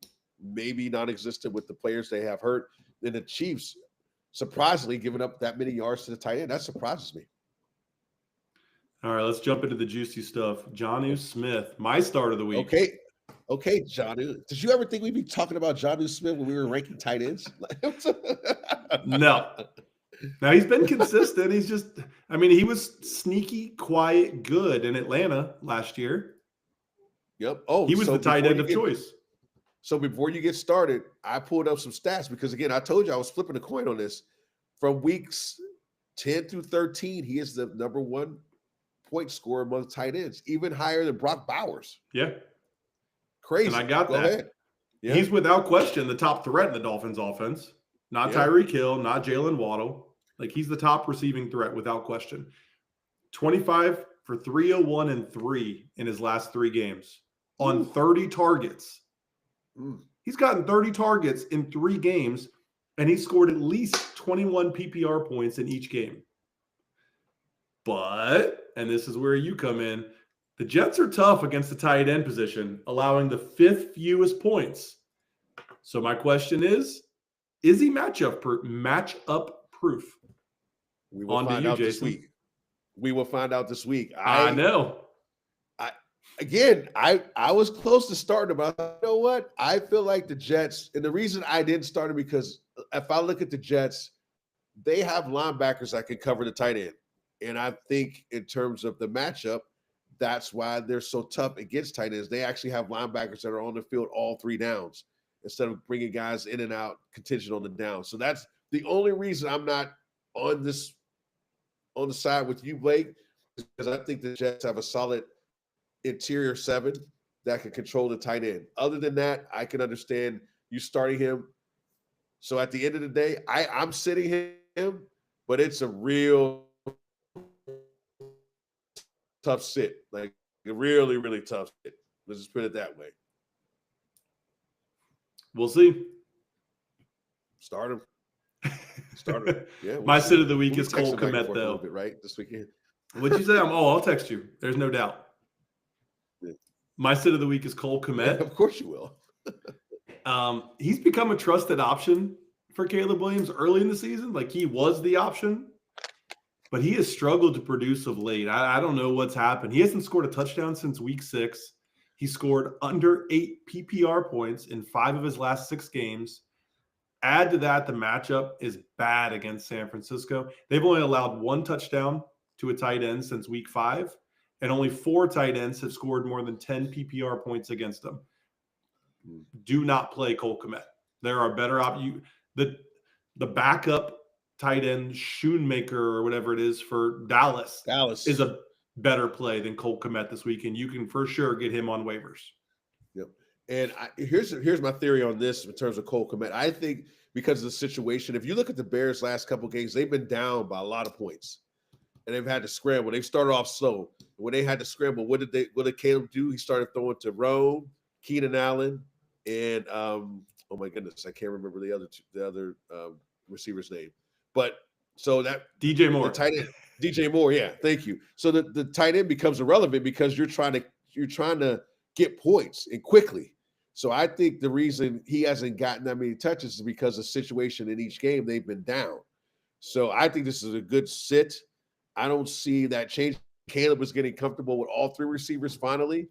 maybe non-existent with the players they have hurt. Then the Chiefs surprisingly giving up that many yards to the tight end. That surprises me. All right, let's jump into the juicy stuff. Jonnu Smith, my start of the week. Okay, Jonnu. Did you ever think we'd be talking about Jonnu Smith when we were ranking tight ends? No. Now, he's been consistent. He was sneaky, quiet, good in Atlanta last year. Yep. He was the tight end of choice. So before you get started, I pulled up some stats because, again, I told you I was flipping a coin on this. From weeks 10 through 13, he is the number one point scorer among tight ends, even higher than Brock Bowers. Yeah. Crazy. And I got that. Ahead. Yeah. He's without question the top threat in the Dolphins offense. Not Tyreek Hill, not Jalen Waddle. Like, he's the top receiving threat without question. 25 for 301 and 3 in his last 3 games on 30 targets. He's gotten 30 targets in 3 games, and he scored at least 21 PPR points in each game. But, and this is where you come in, the Jets are tough against the tight end position, allowing the 5th fewest points. So my question is he matchup proof? We will find out this week. We will find out this week. I know. I was close to starting him. You know what? I feel like the Jets, and the reason I didn't start him because if I look at the Jets, they have linebackers that can cover the tight end. And I think in terms of the matchup, that's why they're so tough against tight ends. They actually have linebackers that are on the field all 3 downs instead of bringing guys in and out contingent on the down. So that's the only reason I'm not on the side with you, Blake, is because I think the Jets have a solid interior 7 that can control the tight end. Other than that, I can understand you starting him. So at the end of the day, I'm sitting him, but it's a real tough sit, like a really, really tough sit. Let's just put it that way. We'll see. Start him. Yeah. My sit of the week is Cole Kmet, though. A little bit, right? This weekend. What'd you say? I'll text you. There's no doubt. Yeah. My sit of the week is Cole Kmet. Yeah, of course you will. He's become a trusted option for Caleb Williams early in the season. Like, he was the option, but he has struggled to produce of late. I don't know what's happened. He hasn't scored a touchdown since week 6. He scored under 8 PPR points in 5 of his last 6 games. Add to that, the matchup is bad against San Francisco. They've only allowed 1 touchdown to a tight end since week 5, and only 4 tight ends have scored more than 10 PPR points against them. Do not play Cole Kmet. There are better options. The backup tight end Schoonmaker or whatever it is for Dallas is a better play than Cole Kmet this week, and you can for sure get him on waivers. Yep. And here's my theory on this in terms of Cole Kmet. I think because of the situation, if you look at the Bears' last couple games, they've been down by a lot of points, and they've had to scramble. They started off slow. When they had to scramble, what did Caleb do? He started throwing to Rome, Keenan Allen, and oh my goodness, I can't remember the other receiver's name. But so that DJ Moore, the tight end, DJ Moore, yeah, thank you. So the tight end becomes irrelevant because you're trying to get points and quickly. So I think the reason he hasn't gotten that many touches is because of the situation in each game they've been down. So I think this is a good sit. I don't see that change. Caleb is getting comfortable with all three receivers finally.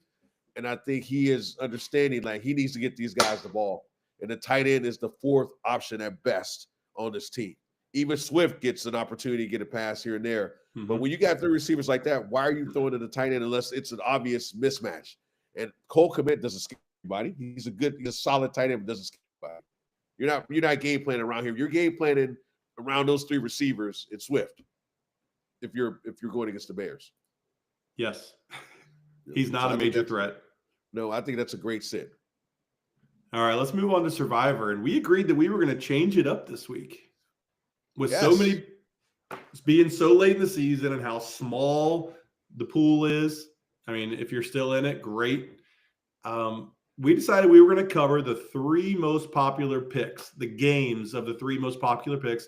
And I think he is understanding like he needs to get these guys the ball. And the tight end is the fourth option at best on this team. Even Swift gets an opportunity to get a pass here and there. Mm-hmm. But when you got three receivers like that, why are you throwing to the tight end unless it's an obvious mismatch? And Cole Kmet doesn't scare anybody. He's a solid tight end, but doesn't scare anybody. You're not game planning around here. You're game planning around those three receivers and Swift. If you're going against the Bears. Yes. He's not a major threat. No, I think that's a great sit. All right, let's move on to Survivor. And we agreed that we were going to change it up this week. With so many being so late in the season and how small the pool is. I mean, if you're still in it, great. We decided we were going to cover the three most popular picks, the games of the three most popular picks,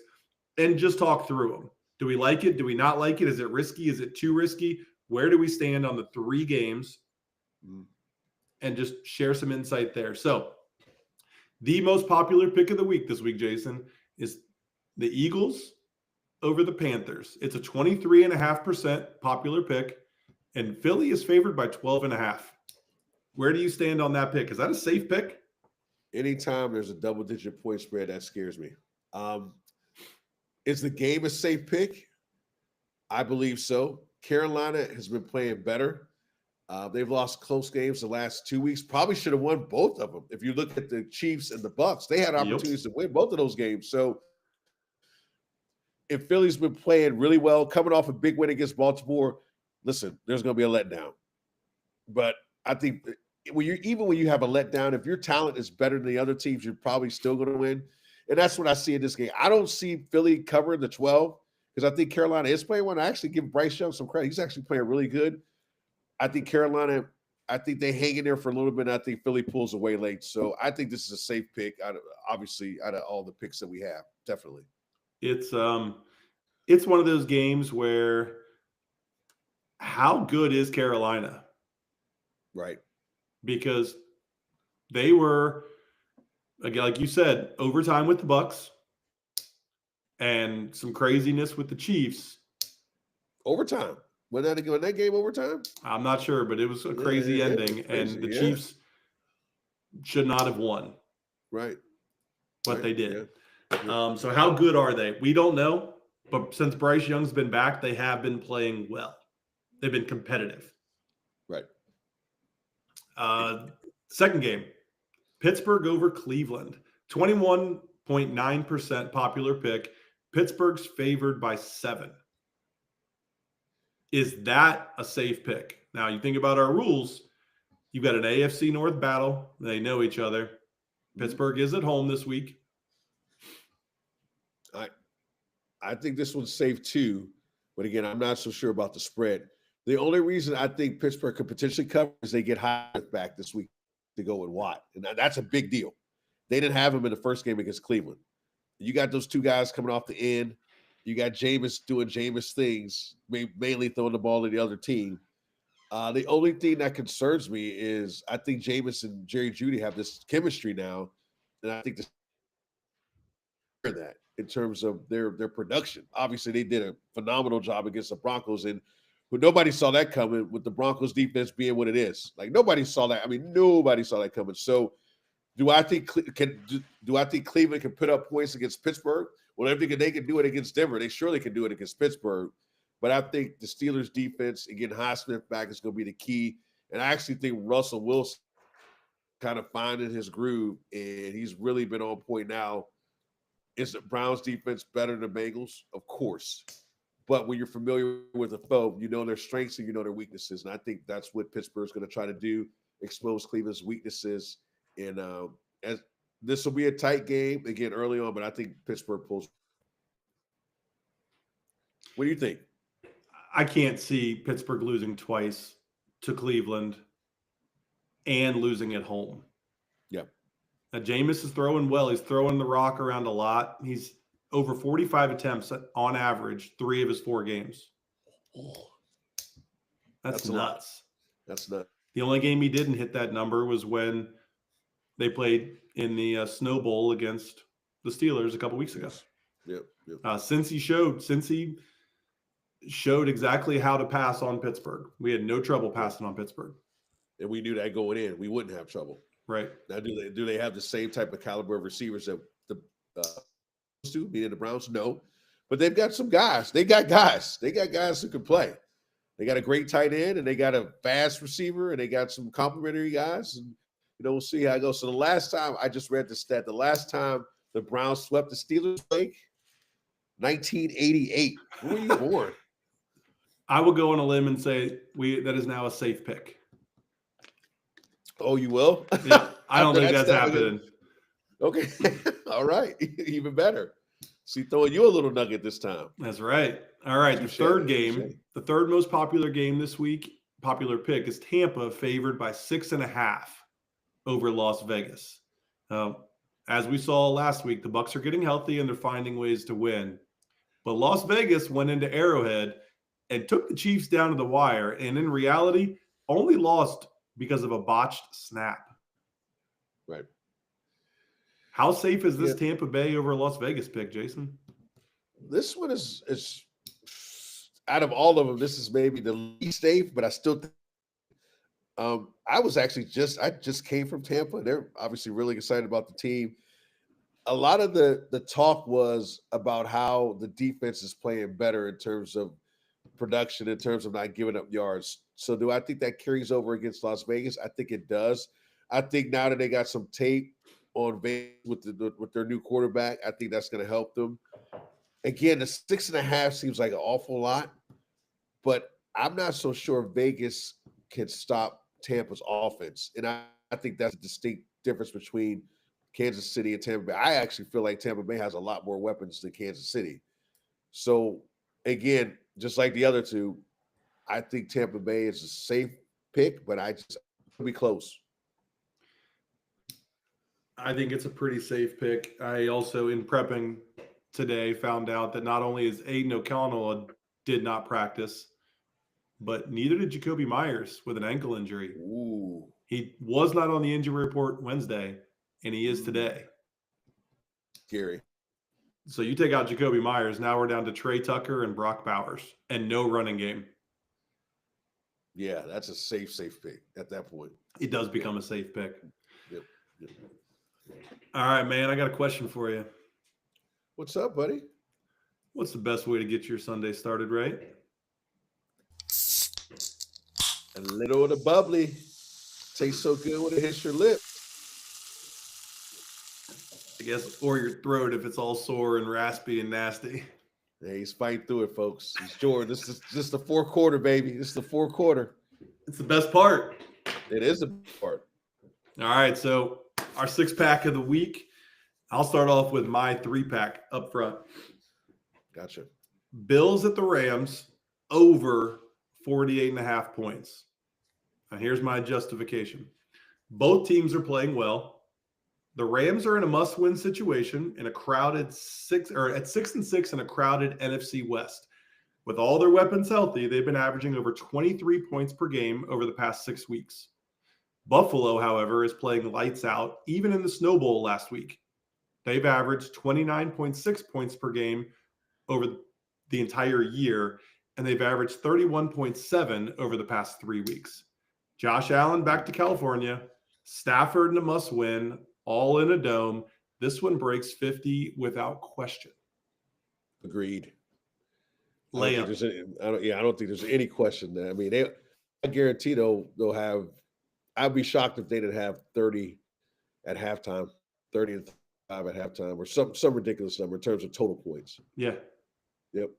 and just talk through them. Do we like it? Do we not like it? Is it risky? Is it too risky? Where do we stand on the three games? And just share some insight there. So the most popular pick of the week this week, Jason, is the Eagles over the Panthers. It's a 23.5% popular pick, and Philly is favored by 12.5. Where do you stand on that pick? Is that a safe pick? Anytime there's a double-digit point spread, that scares me. Is the game a safe pick? I believe so. Carolina has been playing better. They've lost close games the last 2 weeks. Probably should have won both of them. If you look at the Chiefs and the Bucs, they had opportunities to win both of those games. So if Philly's been playing really well, coming off a big win against Baltimore, listen, there's going to be a letdown. But I think when you have a letdown, if your talent is better than the other teams, you're probably still going to win. And that's what I see in this game. I don't see Philly covering the 12 because I think Carolina is playing one. I actually give Bryce Young some credit. He's actually playing really good. I think Carolina, they hang in there for a little bit, and I think Philly pulls away late. So I think this is a safe pick, out of all the picks that we have, definitely. It's one of those games where how good is Carolina? Right. Because they were, again, like you said, overtime with the Bucs and some craziness with the Chiefs. Overtime. Was that game overtime? I'm not sure, but it was a crazy ending, and the Chiefs should not have won. Right. But they did. Yeah. So how good are they? We don't know, but since Bryce Young's been back, they have been playing well. They've been competitive. Right. Second game, Pittsburgh over Cleveland. 21.9% popular pick. Pittsburgh's favored by 7. Is that a safe pick? Now, you think about our rules. You've got an AFC North battle. They know each other. Pittsburgh is at home this week. I think this one's safe too. But again, I'm not so sure about the spread. The only reason I think Pittsburgh could potentially cover is they get Highsmith back this week to go with Watt. And that's a big deal. They didn't have him in the first game against Cleveland. You got those two guys coming off the end. You got Jameis doing Jameis things, mainly throwing the ball to the other team. The only thing that concerns me is I think Jameis and Jerry Jeudy have this chemistry now, and I think that in terms of their production. Obviously, they did a phenomenal job against the Broncos, but nobody saw that coming with the Broncos defense being what it is. Like nobody saw that. I mean, nobody saw that coming. So, do I think Cleveland can put up points against Pittsburgh? Well, everything they can do it against Denver, they surely can do it against Pittsburgh. But I think the Steelers' defense and getting Highsmith back is going to be the key. And I actually think Russell Wilson kind of finding his groove, and he's really been on point now. Is the Browns' defense better than the Bengals? Of course. But when you're familiar with a foe, you know their strengths and you know their weaknesses. And I think that's what Pittsburgh's going to try to do, expose Cleveland's weaknesses. And as this will be a tight game again early on, but I think Pittsburgh pulls. What do you think? I can't see Pittsburgh losing twice to Cleveland and losing at home. Yeah. Jameis is throwing well. He's throwing the rock around a lot. He's over 45 attempts on average, 3 of his 4 games. That's nuts. That's nuts. The only game he didn't hit that number was when they played in the Snow Bowl against the Steelers a couple weeks ago. Yep. Since he showed exactly how to pass on Pittsburgh. We had no trouble passing on Pittsburgh. And we knew that going in, we wouldn't have trouble. Right. Now, do they have the same type of caliber of receivers that the meaning the Browns? No, but they've got some guys. They got guys. They got guys who can play. They got a great tight end, and they got a fast receiver, and they got some complimentary guys. And we'll see how it goes. So the last time I just read the stat, the last time the Browns swept the Steelers, 1988. Who were you born? I will go on a limb and say that is now a safe pick. Oh, you will? Yeah, I don't think that's happening. Okay. All right. Even better. See, throwing you a little nugget this time. That's right. All right. The third game, the third most popular game this week, popular pick is Tampa favored by 6.5 over Las Vegas. As we saw last week, the Bucs are getting healthy and they're finding ways to win. But Las Vegas went into Arrowhead and took the Chiefs down to the wire, and in reality, only lost because of a botched snap. Right. How safe is this Tampa Bay over Las Vegas pick, Jason? This one is out of all of them, this is maybe the least safe, but I still I just came from Tampa. They're obviously really excited about the team. A lot of the talk was about how the defense is playing better in terms of production, in terms of not giving up yards. So do I think that carries over against Las Vegas? I think it does. I think now that they got some tape on Vegas with their new quarterback, I think that's going to help them. Again, the 6.5 seems like an awful lot, but I'm not so sure Vegas can stop Tampa's offense. And I think that's a distinct difference between Kansas City and Tampa Bay. I actually feel like Tampa Bay has a lot more weapons than Kansas City. So, again, just like the other two, I think Tampa Bay is a safe pick, but it'll be close. I think it's a pretty safe pick. I also, in prepping today, found out that not only is Aiden O'Connell did not practice, but neither did Jacoby Myers with an ankle injury. Ooh. He was not on the injury report Wednesday, and he is today. Scary. So you take out Jacoby Myers, now we're down to Trey Tucker and Brock Bowers, and no running game. Yeah, that's a safe pick at that point. It does become a safe pick. Yep. All right, man, I got a question for you. What's up, buddy? What's the best way to get your Sunday started, right? A little of the bubbly. Tastes so good when it hits your lip. I guess, or your throat if it's all sore and raspy and nasty. Yeah, he's fighting through it, folks. He's Jordan. This is just the fourth quarter, baby. This is the fourth quarter. It's the best part. It is the best part. All right, so our 6-pack of the week. I'll start off with my 3-pack up front. Gotcha. Bills at the Rams over 48.5 points. Now here's my justification. Both teams are playing well. The Rams are in a must-win situation in a crowded 6-6 in a crowded NFC West. With all their weapons healthy, they've been averaging over 23 points per game over the past 6 weeks. Buffalo, however, is playing lights out even in the Snow Bowl last week. They've averaged 29.6 points per game over the entire year, and they've averaged 31.7 over the past 3 weeks. Josh Allen back to California. Stafford in a must-win, all in a dome. This one breaks 50 without question. Agreed. Layup. I don't think there's any question there. I mean, I guarantee they'll have. I'd be shocked if they didn't have 30 at halftime, 30 and 5 at halftime, or some ridiculous number in terms of total points. Yeah. Yep.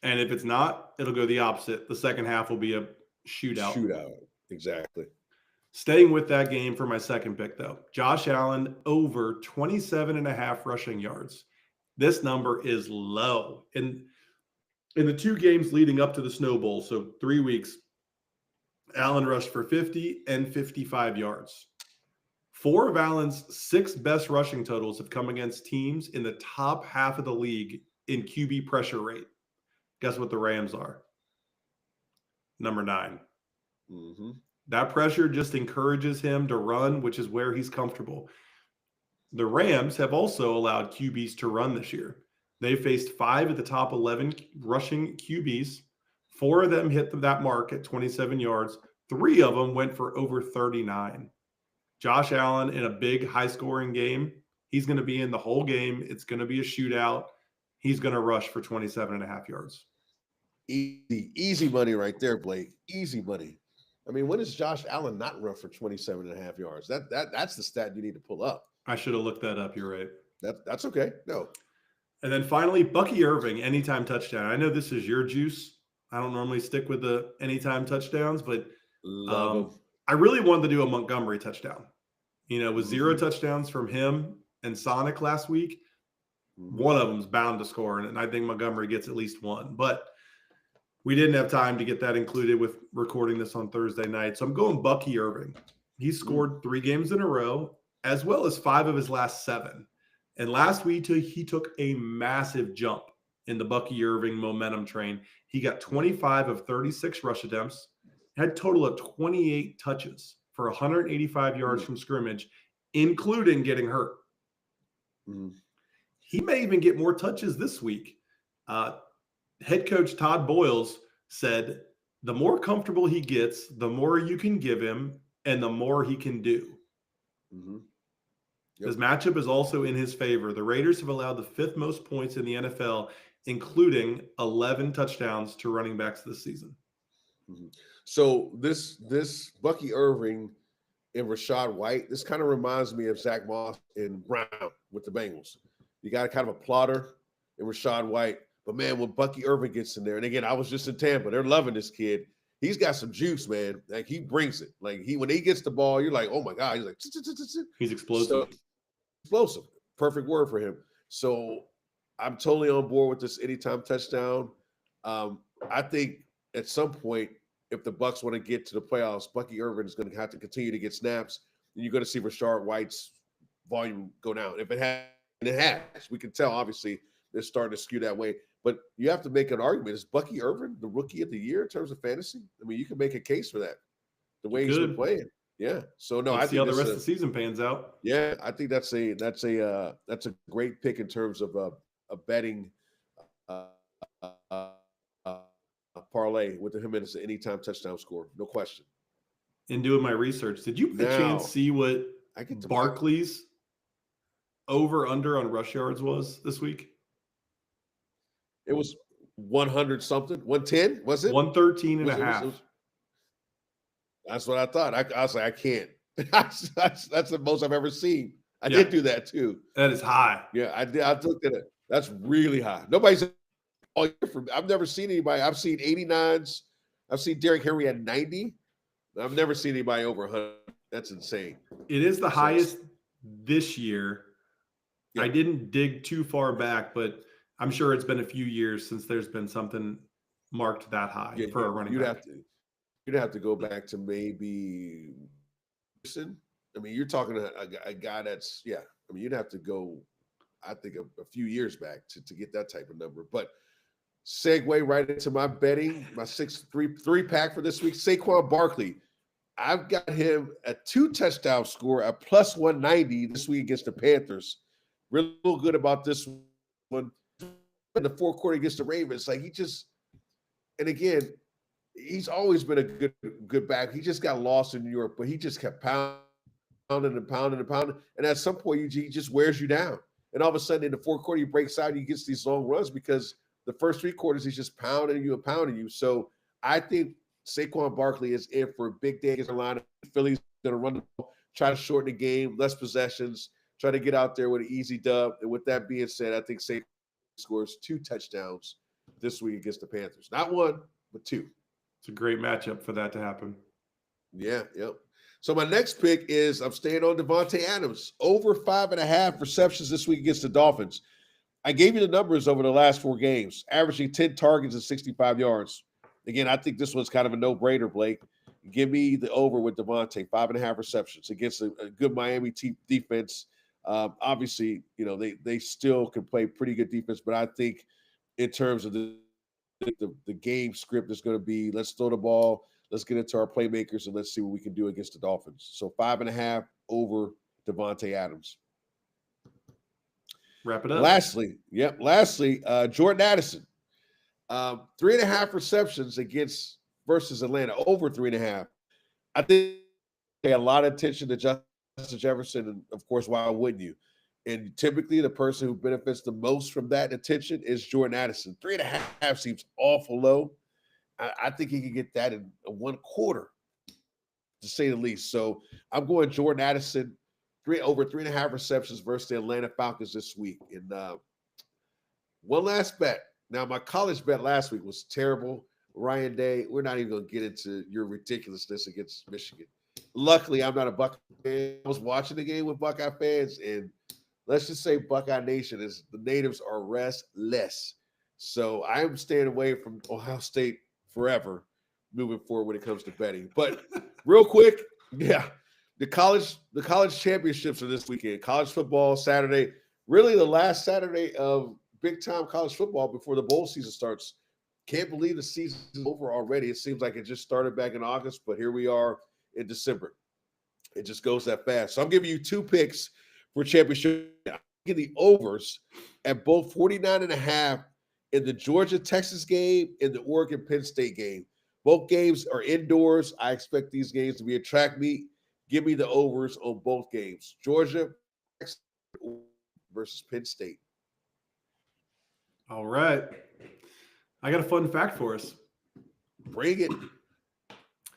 And if it's not, it'll go the opposite. The second half will be a shootout. Exactly. Staying with that game for my second pick, though. Josh Allen over 27.5 rushing yards. This number is low. In the 2 games leading up to the Snow Bowl, so 3 weeks, Allen rushed for 50 and 55 yards. 4 of Allen's 6 best rushing totals have come against teams in the top half of the league in QB pressure rate. Guess what the Rams are? Number 9. Mm-hmm. That pressure just encourages him to run, which is where he's comfortable. The Rams have also allowed QBs to run this year. They faced 5 of the top 11 rushing QBs. 4 of them hit that mark at 27 yards. 3 of them went for over 39. Josh Allen in a big high-scoring game, he's going to be in the whole game. It's going to be a shootout. He's going to rush for 27.5 yards. Easy money right there, Blake. Easy money. I mean, when does Josh Allen not run for 27.5 yards? That's the stat you need to pull up. I should have looked that up. You're right. That's okay. No. And then finally, Bucky Irving, anytime touchdown. I know this is your juice. I don't normally stick with the anytime touchdowns, but I really wanted to do a Montgomery touchdown. With 0 touchdowns from him and Sonic last week, one of them's bound to score, and I think Montgomery gets at least one. But we didn't have time to get that included with recording this on Thursday night. So I'm going Bucky Irving. He scored 3 games in a row, as well as 5 of his last 7. And last week, he took a massive jump in the Bucky Irving momentum train. He got 25 of 36 rush attempts, had a total of 28 touches for 185 yards from scrimmage, including getting hurt. He may even get more touches this week. Head coach Todd Boyles said, the more comfortable he gets, the more you can give him and the more he can do. His matchup is also in his favor. The Raiders have allowed the 5th most points in the NFL, including 11 touchdowns to running backs this season. So this Bucky Irving and Rachaad White, this kind of reminds me of Zach Moss and Brown with the Bengals. You got kind of a plotter in Rachaad White. But, man, when Bucky Irving gets in there, and, again, I was just in Tampa. They're loving this kid. He's got some juice, man. Like, he brings it. Like, when he gets the ball, you're like, oh, my God. He's like, he's explosive. So, explosive. Perfect word for him. So I'm totally on board with this anytime touchdown. I think at some point, if the Bucs want to get to the playoffs, Bucky Irving is going to have to continue to get snaps, and you're going to see Rachaad White's volume go down. If it has, we can tell, obviously, they're starting to skew that way. But you have to make an argument. Is Bucky Irving the rookie of the year in terms of fantasy? I mean, you can make a case for that, the way he's been playing. Yeah. So no, I see how the rest of the season pans out. Yeah, I think that's a great pick in terms of a betting parlay with him as an anytime touchdown score. No question. In doing my research, did you by chance see what Barkley's over under on rush yards was this week? It was 100 something, 110, was it? 113 and a half. That's what I thought. I was like, I can't. That's the most I've ever seen. I did do that too. That is high. Yeah, I did. I looked at it. That's really high. Nobody's all year for me. I've never seen anybody. I've seen 89s. I've seen Derrick Henry at 90. I've never seen anybody over 100. That's insane. It is the highest this year. Yeah. I didn't dig too far back, but I'm sure it's been a few years since there's been something marked that high for a running back. You'd have to go back to maybe I mean, you're talking a guy that's I mean, you'd have to go, I think, a few years back to get that type of number. But segue right into my betting, my 6-3 pack for this week. Saquon Barkley. I've got him a 2-touchdown score at plus 190 this week against the Panthers. Real good about this one. In the fourth quarter against the Ravens, like and again, he's always been a good back. He just got lost in New York, but he just kept pounding and pounding and pounding. And at some point, he just wears you down. And all of a sudden, in the fourth quarter, he breaks out. He gets these long runs because the first 3 quarters, he's just pounding you and pounding you. So I think Saquon Barkley is in for a big day against Carolina. Philly's going to run the ball, try to shorten the game, less possessions, try to get out there with an easy dub. And with that being said, I think Saquon scores 2 touchdowns this week against the Panthers. Not 1, but 2. It's a great matchup for that to happen. Yeah, yep. So my next pick is I'm staying on Davante Adams. Over 5.5 receptions this week against the Dolphins. I gave you the numbers over the last 4 games, averaging 10 targets and 65 yards. Again, I think this one's kind of a no-brainer, Blake. Give me the over with Davante, 5.5 receptions against a good Miami defense. Obviously, they still can play pretty good defense, but I think in terms of the game script is going to be, let's throw the ball, let's get into our playmakers, and let's see what we can do against the Dolphins. So 5.5 over Davante Adams. Wrap it up. Lastly, Jordan Addison. 3.5 receptions versus Atlanta, over 3.5. I think they pay a lot of attention to Justin Jefferson, and of course, why wouldn't you? And typically, the person who benefits the most from that attention is Jordan Addison. 3.5 seems awful low. I think he could get that in 1/4, to say the least. So I'm going Jordan Addison, over 3.5 receptions versus the Atlanta Falcons this week. And one last bet. Now, my college bet last week was terrible. Ryan Day, we're not even going to get into your ridiculousness against Michigan. Luckily, I'm not a Buckeye fan. I was watching the game with Buckeye fans, and let's just say Buckeye Nation the natives are restless. So I am staying away from Ohio State forever moving forward when it comes to betting. But real quick, the college championships are this weekend. College football Saturday, really the last Saturday of big-time college football before the bowl season starts. Can't believe the season's over already. It seems like it just started back in August, but here we are in December. It just goes that fast. So I'm giving you 2 picks for championship. I'm giving the overs at both 49.5 in the Georgia-Texas game and the Oregon-Penn State game. Both games are indoors. I expect these games to be a track meet. Give me the overs on both games. Georgia versus Penn State. All right. I got a fun fact for us. Bring it.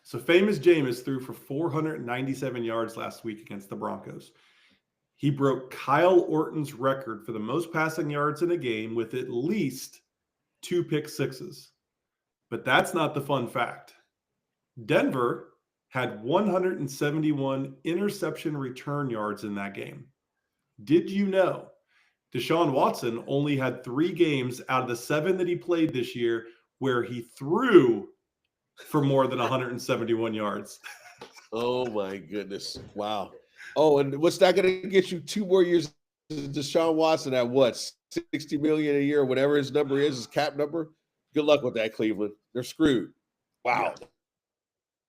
So famous Jameis threw for 497 yards last week against the Broncos. He broke Kyle Orton's record for the most passing yards in a game with at least 2 pick sixes. But that's not the fun fact. Denver had 171 interception return yards in that game. Did you know Deshaun Watson only had 3 games out of the 7 that he played this year where he threw for more than 171 yards? Oh, my goodness. Wow. Oh, and what's that going to get you 2 more years? Deshaun Watson at what, $60 million a year, whatever his number is, his cap number? Good luck with that, Cleveland. They're screwed. Wow. Yeah.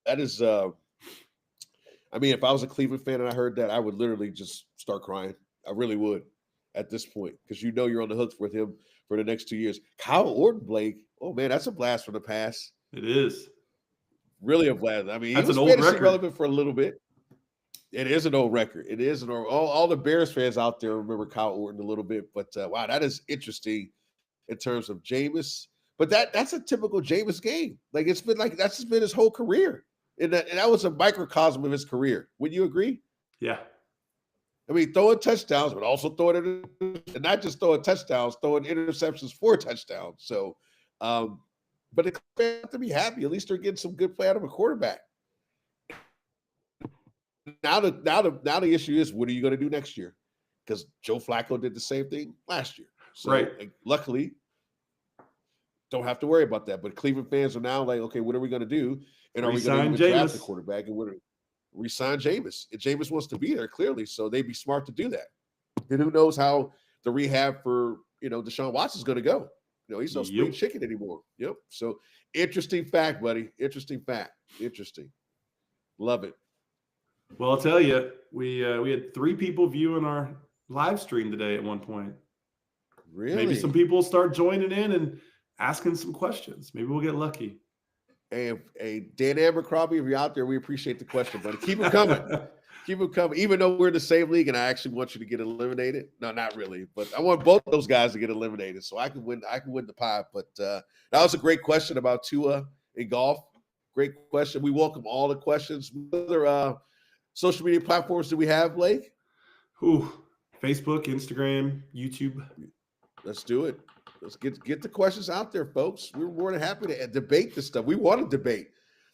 That is, I mean, if I was a Cleveland fan and I heard that, I would literally just start crying. I really would at this point, because you know you're on the hook with him for the next 2 years. Kyle Orton, Blake, oh, man, that's a blast from the past. It is. Really a blast. I mean, that's he was an old fantasy record. relevant for a little bit. It is an old record. It is an old. All the Bears fans out there remember Kyle Orton a little bit, but wow, that is interesting in terms of Jameis. But that's a typical Jameis game. Like it's been like that's just been his whole career, and that was a microcosm of his career. Would you agree? Yeah. I mean, throwing touchdowns, but also throwing and not just throwing touchdowns, throwing interceptions for touchdowns. So, but they have to be happy. At least they're getting some good play out of a quarterback. Now the issue is, what are you going to do next year? Because Joe Flacco did the same thing last year. So, right. Luckily, don't have to worry about that. But Cleveland fans are now like, okay, what are we going to do? And are we going to draft the quarterback? And what resign Jameis? And Jameis wants to be there clearly, so they'd be smart to do that. And who knows how the rehab for Deshaun Watson is going to go? He's no spring chicken anymore. Yep. So interesting fact, buddy. Interesting fact. Interesting. Love it. Well, I'll tell you, we had 3 people viewing our live stream today at one point. Really? Maybe some people start joining in and asking some questions. Maybe we'll get lucky. Hey, Dan Abercrombie, if you're out there, we appreciate the question, buddy. Keep them coming. Keep them coming. Even though we're in the same league and I actually want you to get eliminated. No, not really. But I want both those guys to get eliminated so I can win the pie. But that was a great question about Tua in golf. Great question. We welcome all the questions. What other social media platforms do we have, Blake? Facebook, Instagram, YouTube. Let's do it. Let's get the questions out there, folks. We're more than happy to debate this stuff. We want to debate.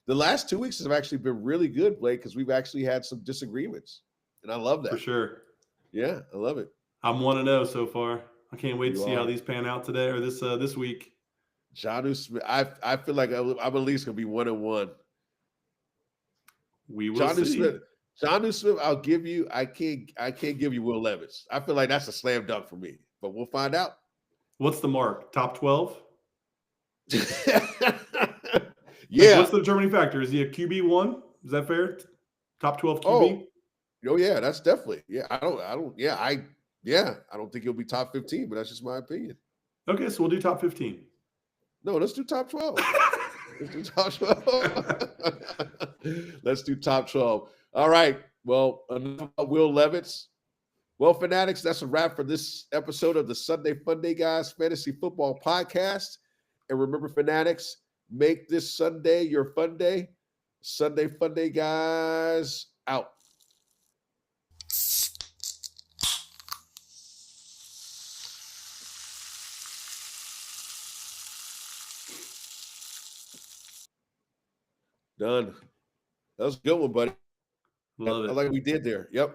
The last 2 weeks have actually been really good, Blake, because we've actually had some disagreements, and I love that. For sure. Yeah, I love it. I'm 1-0 so far. I can't wait to see how these pan out today or this week. Jonnu Smith, I feel like I'm at least gonna be 1-1. We will see. Jonnu Smith, I'll give you. I can't give you Will Levis. I feel like that's a slam dunk for me, but we'll find out. What's the mark? Top 12? Yeah. What's the determining factor? Is he a QB1? Is that fair? Top 12 QB? Oh yeah, that's definitely. Yeah, I don't. Yeah, Yeah, I don't think he'll be top 15, but that's just my opinion. Okay, so we'll do top 15. No, let's do top 12. Let's do top 12. Let's do top 12. All right. Well, enough about Will Levis. Well, Fanatics, that's a wrap for this episode of the Sunday Fun Day Guys Fantasy Football Podcast. And remember, Fanatics, make this Sunday your fun day. Sunday Fun Day Guys out. Done. That was a good one, buddy. Love I it. like what we did there. Yep.